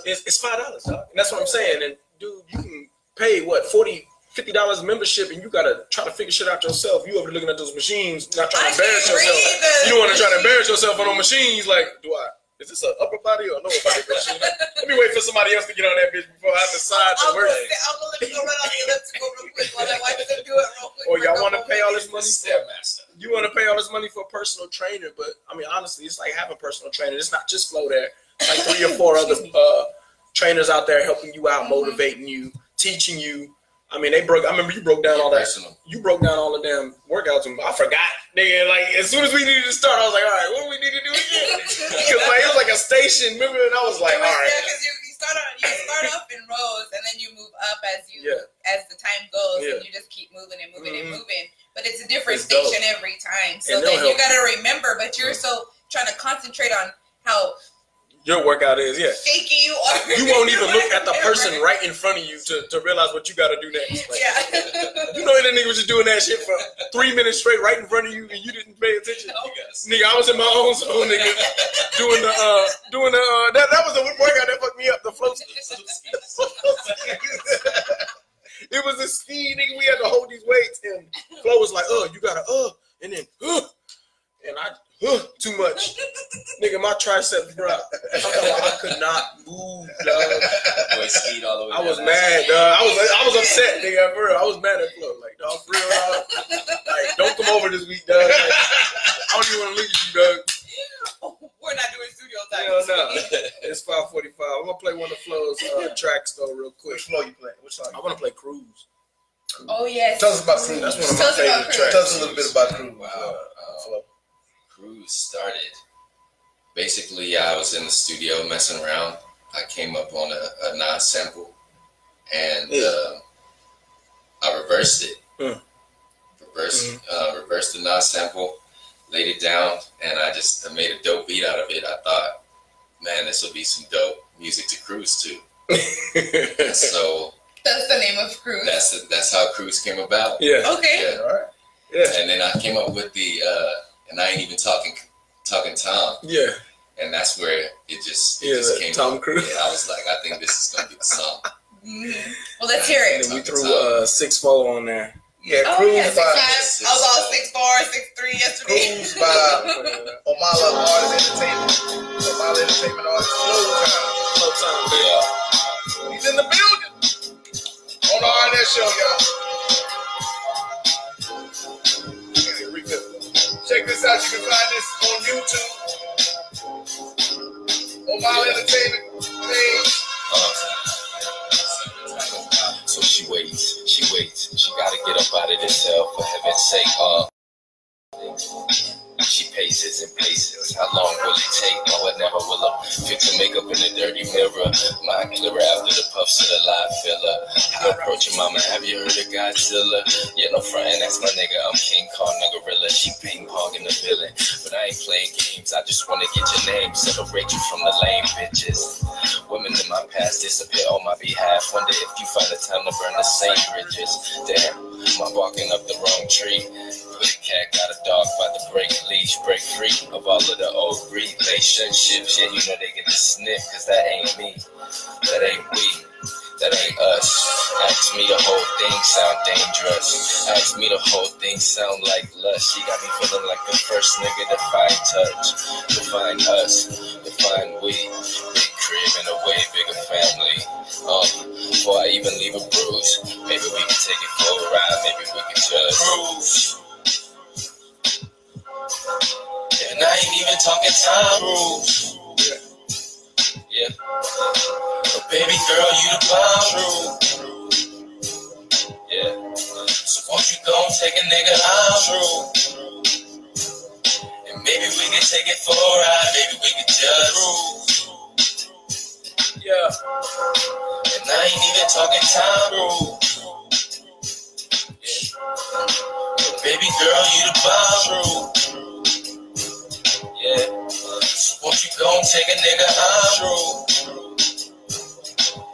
it's $5, dog. And that's what I'm saying. And dude, you can pay what $40-$50 membership, and you gotta try to figure shit out yourself. You over there looking at those machines, not trying to embarrass yourself. You don't want to try to embarrass yourself on those machines. Like, is this an upper body or a lower body machine? Let me wait for somebody else to get on that bitch before I decide to I'll work. go let me go run on the elliptical real quick while I watch them do it real quick. Or for y'all a want to couple pay all minutes. this money for? Stepmaster. You want to pay all this money for a personal trainer, but I mean, honestly, it's like having a personal trainer. It's not just Flo there. It's like 3 or 4 other trainers out there helping you out, motivating you, teaching you. I mean, I remember you broke down all that. Personal. You broke down all the damn workouts, and I forgot, nigga. Like as soon as we needed to start, I was like, all right, what do we need to do again? Because like it was like a station, remember? And I was like, all right. Yeah, because you start off in rows and then you move up as the time goes, and you just keep moving and moving and moving. But it's a different It's dope. station every time. So And then they'll you help gotta remember, but you're so trying to concentrate on how Your workout is, shaky you are. You won't even look at the person right in front of you to realize what you got to do next. Like, Yeah. you know that nigga was just doing that shit for 3 minutes straight right in front of you and you didn't pay attention. Nigga, I was in my own zone, nigga, doing the that was the workout that fucked me up, the float. It was a speed, nigga. We had to hold these weights and Flo was like, you gotta and then and I too much. Nigga, my triceps, bro. I could not move, dog. Boy, skied all the way I was down. mad, dog. I was upset, nigga. For real. I was mad at Flo. Like, dog, for real, dog. Like, don't come over this week, dog. Like, I don't even want to look at you, dog. We're not doing studio time. Hell no. It's 5:45. I'm gonna play one of Flo's tracks though, real quick. Which flow you playing? Which song? I want to play Cruise. Oh yes. Tell us about Cruise. That's one of Tell my us about favorite Cruise. tracks. Tell us a little bit about Cruise. Wow. Flo. Cruise started. Basically, I was in the studio messing around. I came up on a Nas sample, and I reversed it. Reversed the Nas sample, laid it down, and I made a dope beat out of it. I thought, man, this will be some dope music to cruise to. And so That's the name of Cruise. that's how Cruise came about. Yeah. Okay. Yeah. All right. Yeah. And then I came up with the, and I ain't even talking Tom. Yeah. And that's where it just came Tom up. Cruise. Yeah, I was like, I think this is gonna be the song. Well, let's hear And it. then we threw 6-4 on there. Yeah, Oh, Cruise yeah, 6'5". by I was all 6'4", 6'3" yesterday. Cruise by Omala Artist Entertainment. Omala Entertainment Artist Phlotime. Yeah. He's in the building. On the RNS show, y'all. Check this out. You can find this on YouTube. Omala Entertainment page. So she waits, she gotta get up out of this hell for heaven's sake. She paces and paces. How long will it take? No, it never will. Fix her makeup in the dirty mirror. Mind clearer after the puffs of the live filler. I approach your mama, have you heard of Godzilla? Yeah, no frontin', that's my nigga. I'm King Kong, the gorilla. She ping pong in the villain. But I ain't playing games, I just wanna get your name. Separate you from the lame bitches. Women in my past disappear on my behalf. Wonder if you find the time to burn the same bridges. Damn, am I barking up the wrong tree? Put a cat, got a dog, about to break leash, break free of all of the old relationships. Yeah, you know they get the sniff, cause that ain't me, that ain't we, that ain't us. Ask me the whole thing sound dangerous. Ask me the whole thing sound like lust. She got me feeling like the first nigga to find touch, to find us, to find we. Big crib and a way bigger family. Before I even leave a bruise, maybe we can take it for a ride, maybe we can just cruise. And I ain't even talking time rules. Yeah. But baby girl, you the bomb rule. Yeah. So won't you go and take a nigga I'm rule. And maybe we can take it for a ride, maybe we can just cruise. Yeah. And I ain't even talking time rules. Yeah. But baby girl, you the bomb rule. Yeah. So won't you go and take a nigga I'm rule.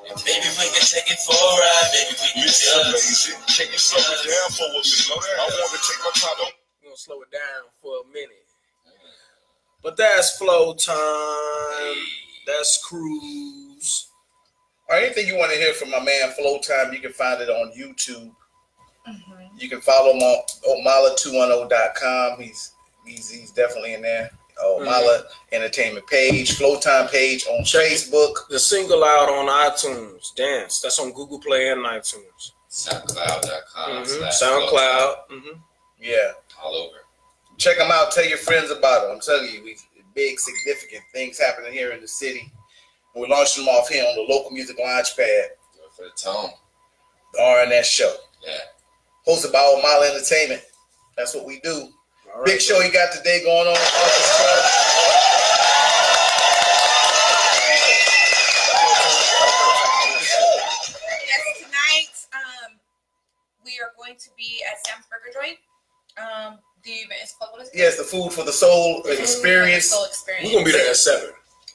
And maybe we can take it for a ride, maybe we can just Can you slow it down for a minute? I want to take my time. We're gonna slow it down for a minute. But that's Phlotime. That's Cruise. Or anything you want to hear from my man Phlotime, you can find it on YouTube. You can follow him on omala210.com. He's definitely in there. Omala Entertainment page, Phlotime page on Facebook. The single out on iTunes. Dance. That's on Google Play and iTunes. SoundCloud.com. SoundCloud. Yeah. All over. Check them out. Tell your friends about it. I'm telling you, big, significant things happening here in the city. We're launching them off here on the local music launch pad. Do it for the tone. The RNS show. Yeah. Hosted by Omala Entertainment. That's what we do. All right, Big show you got today going on. Yes, tonight we are going to be at Sam's Burger Joint. The event is called, what is it? Yes, the Food for the Soul Experience. Soul Experience. We're gonna be there at 7.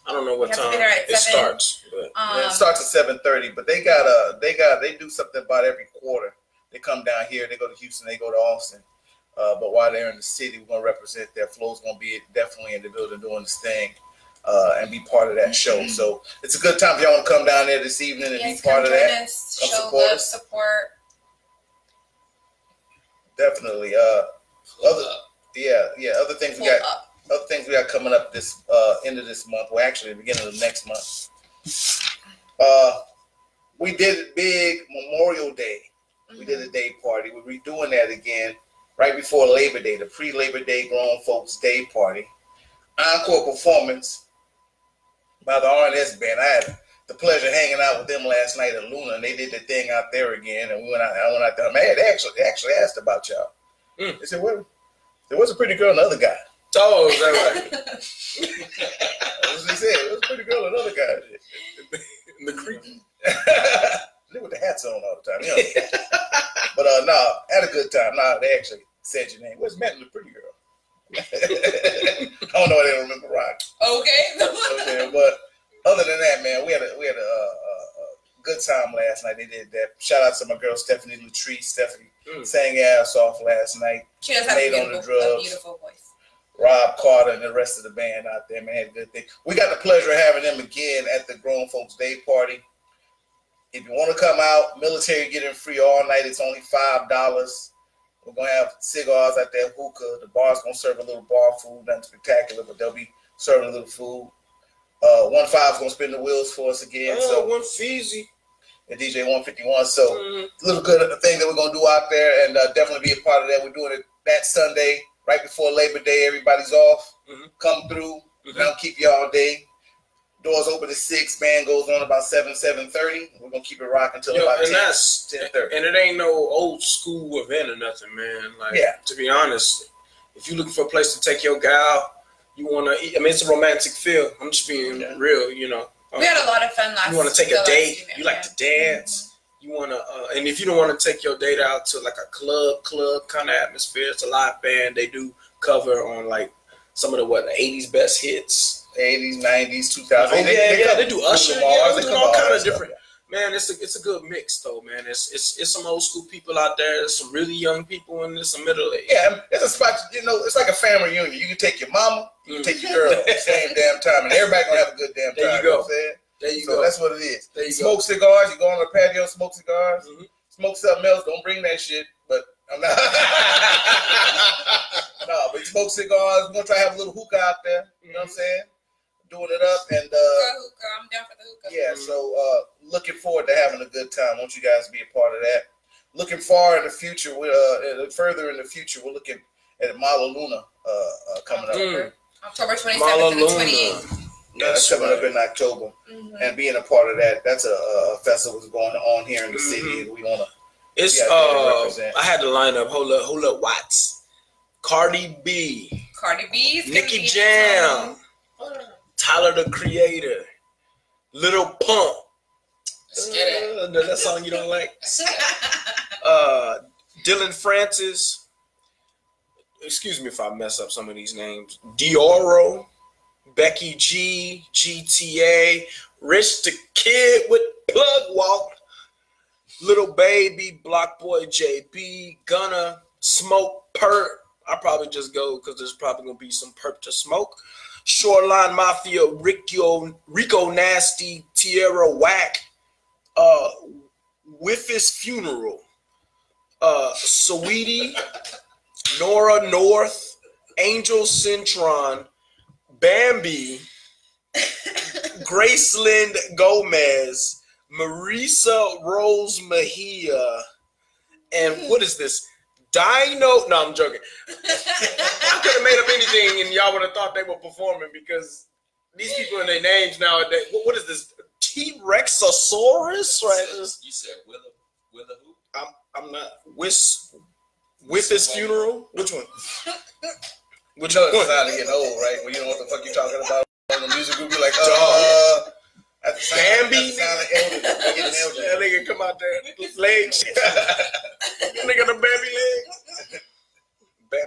I don't know what You have to time be there at it 7. starts, but Yeah, it starts at 7:30, but they do something about every quarter. They come down here, they go to Houston, they go to Austin. But while they're in the city, we're gonna represent their Flow's gonna be definitely in the building doing this thing, and be part of that show. So it's a good time if y'all want to come down there this evening and be part of that. Us, Come show support love, us. support. Definitely. Other things we got. other things we got coming up this end of this month. Well, actually, the beginning of next month. We did a big Memorial Day. We did a day party. We're redoing that again right before Labor Day, the pre-Labor Day Grown Folks Day Party. Encore performance by the R&S band. I had the pleasure of hanging out with them last night at Luna, and they did the thing out there again. And I went out there. Man, they actually asked about y'all. They said, "Well, there was a pretty girl and the other guy." Oh, is that right? That's what they said. It was a pretty girl and another guy. The creepy. They with the hats on all the time. You know? But no, had a good time. No, they actually said your name. What's Matt and the pretty girl? I don't know. They don't remember Rock. Okay. But other than that, man, we had a good time last night. They did that. Shout out to my girl Stephanie Latrice. Stephanie sang ass off last night. She does have a beautiful voice. Rob Carter and the rest of the band out there, man, had a good thing. We got the pleasure of having them again at the Grown Folks Day Party. If you want to come out, military getting free all night. It's only $5. We're going to have cigars out there, hookah. The bar's going to serve a little bar food, nothing spectacular, but they'll be serving a little food. 1-5 is going to spin the wheels for us again. So one Feezy. And DJ 151. So a little good thing that we're going to do out there and definitely be a part of that. We're doing it that Sunday, right before Labor Day. Everybody's off. Come through. I'll keep you all day. Doors open at 6. Band goes on about 7:30. We're gonna keep it rocking until about 10:30. And it ain't no old school event or nothing, man. Like, to be honest, if you're looking for a place to take your gal, you wanna eat. I mean, it's a romantic feel. I'm just being real, you know. We had a lot of fun last. You want to take a date? You like to dance? You want to, and if you don't want to take your date out to like a club kind of atmosphere, it's a live band. They do cover on like some of the 80s best hits. 80s, 90s, 2000s. Oh, they do Usher. They do all kind of different. Man, it's a good mix though, man. It's some old school people out there. There's some really young people, and there's some middle age. Yeah, it's a spot. You know, it's like a family reunion. You can take your mama, you can take your girl at the same damn time, and everybody gonna have a good damn time. There you go. You know what I'm saying? There you so go. That's what it is. There you smoke go. Cigars. You go on the patio, smoke cigars. Smoke something else. Don't bring that shit. But I'm not. No, but you smoke cigars. We're gonna try to have a little hookah out there. You know what I'm saying? Doing it up and hookah. I'm down for the hookah. Yeah, so looking forward to having a good time. Want you guys to be a part of that. Looking far in the future, further in the future, we're looking at Mala Luna coming up. October 27th to the 28th. Yeah, that's coming up in October, and being a part of that. That's a festival that's going on here in the city. We want to. It's I had to line up. Hold up, Watts, Cardi B, Nicki Jam. Tyler the Creator, Little Pump. Let's get it. That song you don't like? Dylan Francis. Excuse me if I mess up some of these names. Dioro, Becky G, GTA, Rich the Kid with Plug Walk, Little Baby, Block Boy JB, Gunna, Smoke, Perp. I'll probably just go because there's probably going to be some Perp to smoke. Shoreline Mafia, Rico Nasty, Tierra Whack, With His Funeral, Saweetie, Nora North, Angel Cintron, Bambi, Graceland Gomez, Marisa Rose Mejia, and what is this? Dino. No, I'm joking. I could have made up anything and y'all would have thought they were performing because these people in their names nowadays. What is this? T-Rexosaurus? Right? You said Willa who? I'm not. With His Funeral? Which one? Which one? It's time to get old, right? When you know what the fuck you're talking about on the music group, you're like, Bambi. That nigga come out there, legs. Nigga the Bambi legs.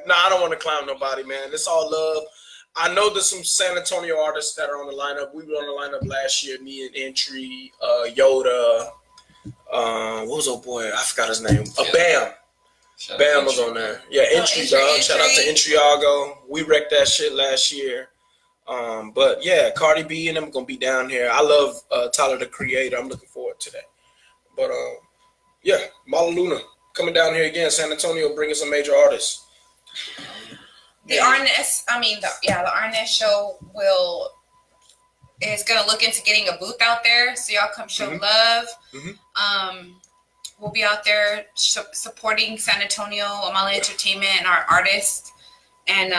Nah, I don't want to clown nobody, man. It's all love. I know there's some San Antonio artists that are on the lineup. We were on the lineup last year. Me and Entry, Yoda. What was old boy? I forgot his name. Bam. Bam was on there. Yeah, Entry, dog. Shout out to Entriago. We wrecked that shit last year. But yeah, Cardi B and them gonna be down here. I love Tyler the Creator. I'm looking forward to that. But yeah, Mala Luna coming down here again. San Antonio bringing some major artists. The RNS show is gonna look into getting a booth out there, so y'all come show love. We'll be out there supporting San Antonio, Amala Entertainment, and our artists, and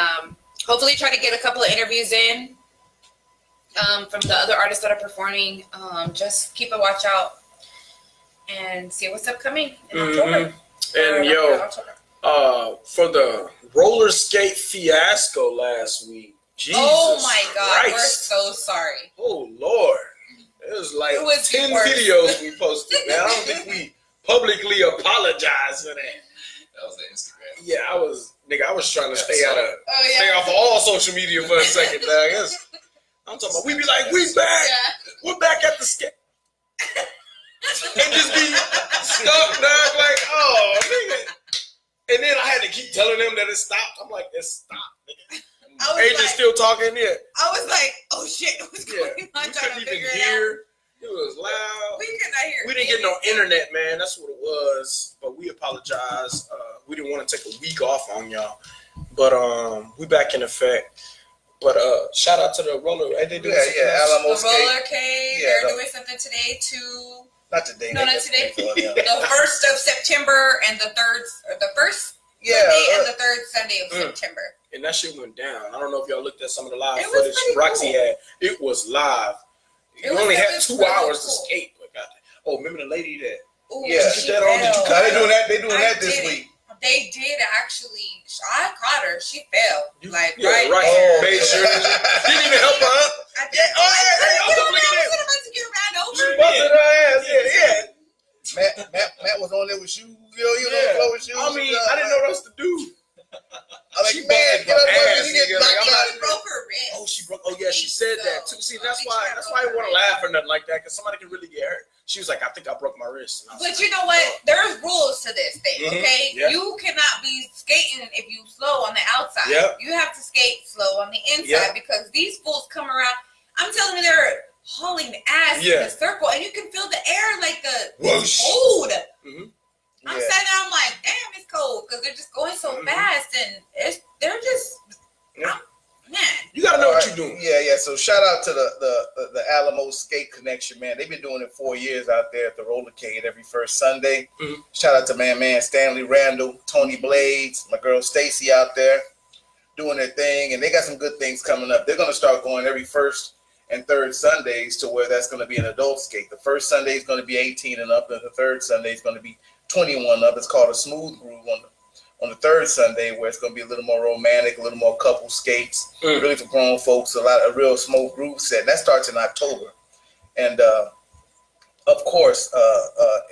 hopefully try to get a couple of interviews in from the other artists that are performing. Just keep a watch out and see what's upcoming in October. And for the roller skate fiasco last week, Jesus my God, Christ. we're so sorry. Oh Lord, it was 10 videos we posted, man. I don't think we publicly apologized for that. That was the Instagram. Yeah, I was trying to stay off of all social media for a second, dog. I'm talking about we be like, we back. We're back at the skate. And just be stuck, dog, like, oh, nigga. And then I had to keep telling them that it stopped. I'm like, it stopped, nigga. Agent's still talking there. I was like, oh shit, what's going on? We couldn't even hear. It was loud. We could not hear. We didn't get no internet, man. That's what it was. But we apologize. We didn't want to take a week off on y'all. But we back in effect. But shout out to the roller. They do Alamo the rollercade. They're doing something today too. Not today. No, not today. The 1st of September and the first Sunday and the 3rd Sunday of September. And that shit went down. I don't know if y'all looked at some of the live footage Roxy had. It was live. You only had 2 hours to skate. Remember the lady that? Ooh, she fell. They doing that this week. They did actually. I caught her. She fell. Right there. Made sure. Didn't even help her up. I did. I was about to get around over. She busted her ass. Yeah. Matt was on there with shoes. With shoes. I mean, I didn't know what else to do. She man, get up there. She broke her wrist. Oh, she broke. Oh, yeah, she said that too. See, that's why I didn't want to laugh or nothing like that, because somebody can really get hurt. She was like, I think I broke my wrist. But you know what? There's rules to this thing, okay? Yeah. You cannot be skating if you slow on the outside. Yep. You have to skate slow on the inside because these fools come around. I'm telling you, they're hauling ass in a circle, and you can feel the air like the cold. I'm sitting there, I'm like, damn, it's cold because they're just going so fast, and they're just, man. You gotta know what you're doing. Yeah. So shout out to the Alamo Skate Connection, man. They've been doing it 4 years out there at the Rollercade every first Sunday. Shout out to my man Stanley Randall, Tony Blades, my girl Stacy out there doing their thing, and they got some good things coming up. They're gonna start going every first and third Sundays to where that's gonna be an adult skate. The first Sunday is gonna be 18 and up, and the third Sunday is gonna be 21 up. It's called a smooth groove on the third Sunday, where it's going to be a little more romantic, a little more couple skates, really for grown folks, a real smooth groove set. And that starts in October. And of course, at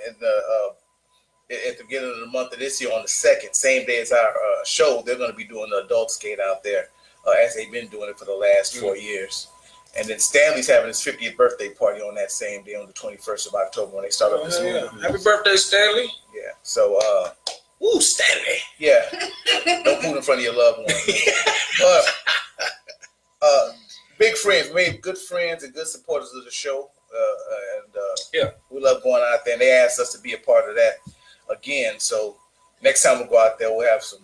the beginning of the month of this year, on the 2nd, same day as our show, they're going to be doing the adult skate out there, as they've been doing it for the last 4 years. And then Stanley's having his 50th birthday party on that same day, on the 21st of October, when they start up this movie. Happy birthday, Stanley. Yeah. So, woo, Stanley. Yeah. Don't put in front of your loved one. But big friends. We made good friends and good supporters of the show. We love going out there. And they asked us to be a part of that again. So next time we go out there, we'll have some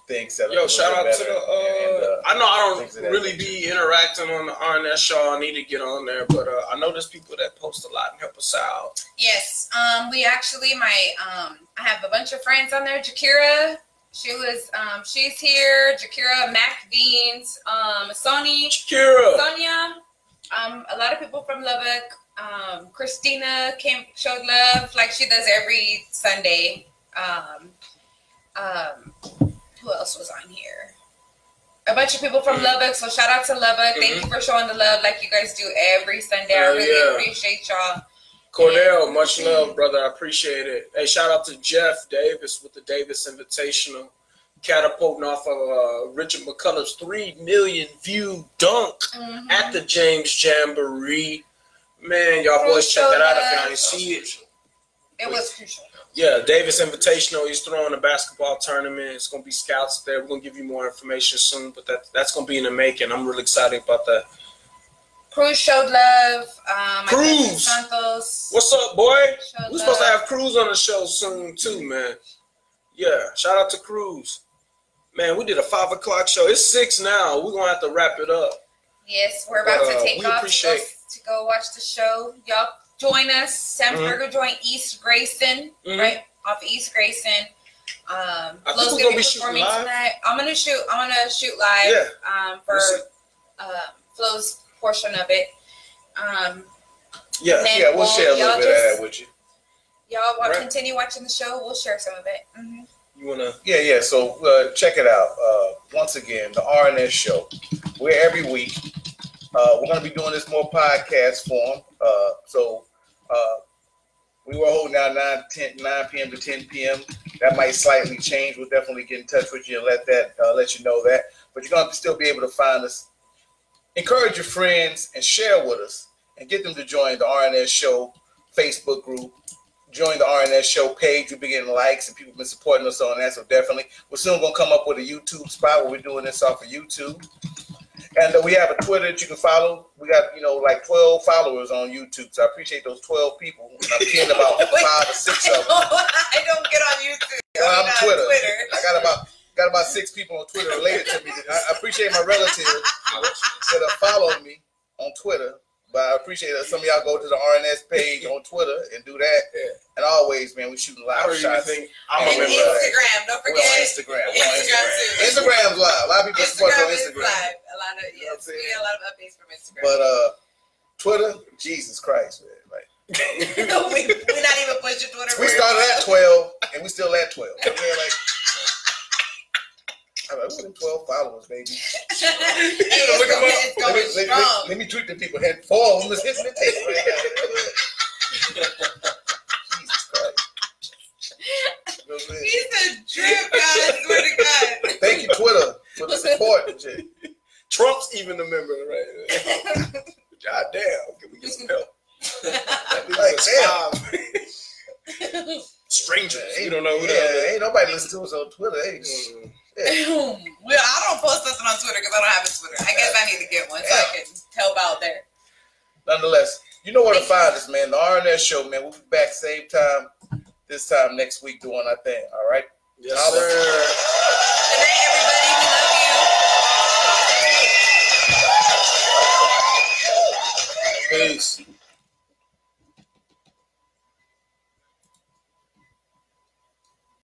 things that shout out to the I know I don't really be interacting on the RNS show. I need to get on there, but I know there's people that post a lot and help us out. Yes. We actually I have a bunch of friends on there. Jakira, she's here. Jakira, Mac Deans, Sonia, a lot of people from Lubbock. Christina showed love like she does every Sunday. Who else was on here? A bunch of people from Lubbock. So shout out to Lubbock. Thank you for showing the love like you guys do every Sunday. I really appreciate y'all. Cordell, much love, brother. I appreciate it. Hey, shout out to Jeff Davis with the Davis Invitational, catapulting off of Richard McCullough's 3 million view dunk at the James Jamboree. Man, y'all boys check that out if y'all ain't see it. It was crucial. Yeah, Davis Invitational. He's throwing a basketball tournament. It's going to be scouts there. We're going to give you more information soon, but that's going to be in the making. I'm really excited about that. Cruz showed love. Cruz, Santos. what's up, boy? We're supposed to have Cruz on the show soon too, man. Yeah, shout out to Cruz. Man, we did a 5 o'clock show. It's 6 now. We're gonna have to wrap it up. Yes, we're about to take off to go watch the show. Y'all join us. Sam's Burger joint East Grayson, right off East Grayson. I think Flo's we're gonna gonna be performing tonight. I'm gonna shoot live for Flo's portion of it. We'll share a little bit of that with you. Y'all continue watching the show. We'll share some of it. You wanna? Yeah. So check it out. Once again, the RNS show. We're every week. We're gonna be doing this more podcast form. We were holding out 9 p.m. to 10 p.m. That might slightly change. We'll definitely get in touch with you and let you know that. But you're gonna still be able to find us. Encourage your friends and share with us, and get them to join the RNS show Facebook group. Join the RNS show page. We've been getting likes and people have been supporting us on that. So definitely, we're soon gonna come up with a YouTube spot where we're doing this off of YouTube. And we have a Twitter that you can follow. We got, like 12 followers on YouTube. So I appreciate those 12 people. And I'm getting about 5 or 6 of them. I don't get on YouTube. I'm Twitter. I got about 6 people on Twitter related to me. I appreciate my relatives that have followed me on Twitter. But I appreciate that some of y'all go to the RNS page on Twitter and do that. Yeah. And always, man, we shooting live shots. I'm on Instagram. Don't forget. We're on Instagram. Instagram's live. A lot of people support on Instagram. Live. A lot of we get a lot of updates from Instagram. But Twitter, Jesus Christ, man. Like we're not even pushing Twitter. We started at 12 and we still at 12. I mean, like, I'm like, we 12 followers, baby. Let me tweet the people. Had 4 of them was hitting the tape right now. Jesus Christ. He's a drip, guys. Swear to God. Thank you, Twitter, for the support. Trump's even a member, right? God damn. Can we get some help? Like, damn. Strangers. You don't know who that is. Ain't nobody listen to us on Twitter. Well, I don't post nothing on Twitter because I don't have a Twitter. I guess I need to get one so I can help out there. Nonetheless, you know where to find us, man. The RNS show, man. We'll be back same time, this time next week doing our thing. All right? Yes, sir. Good night, everybody.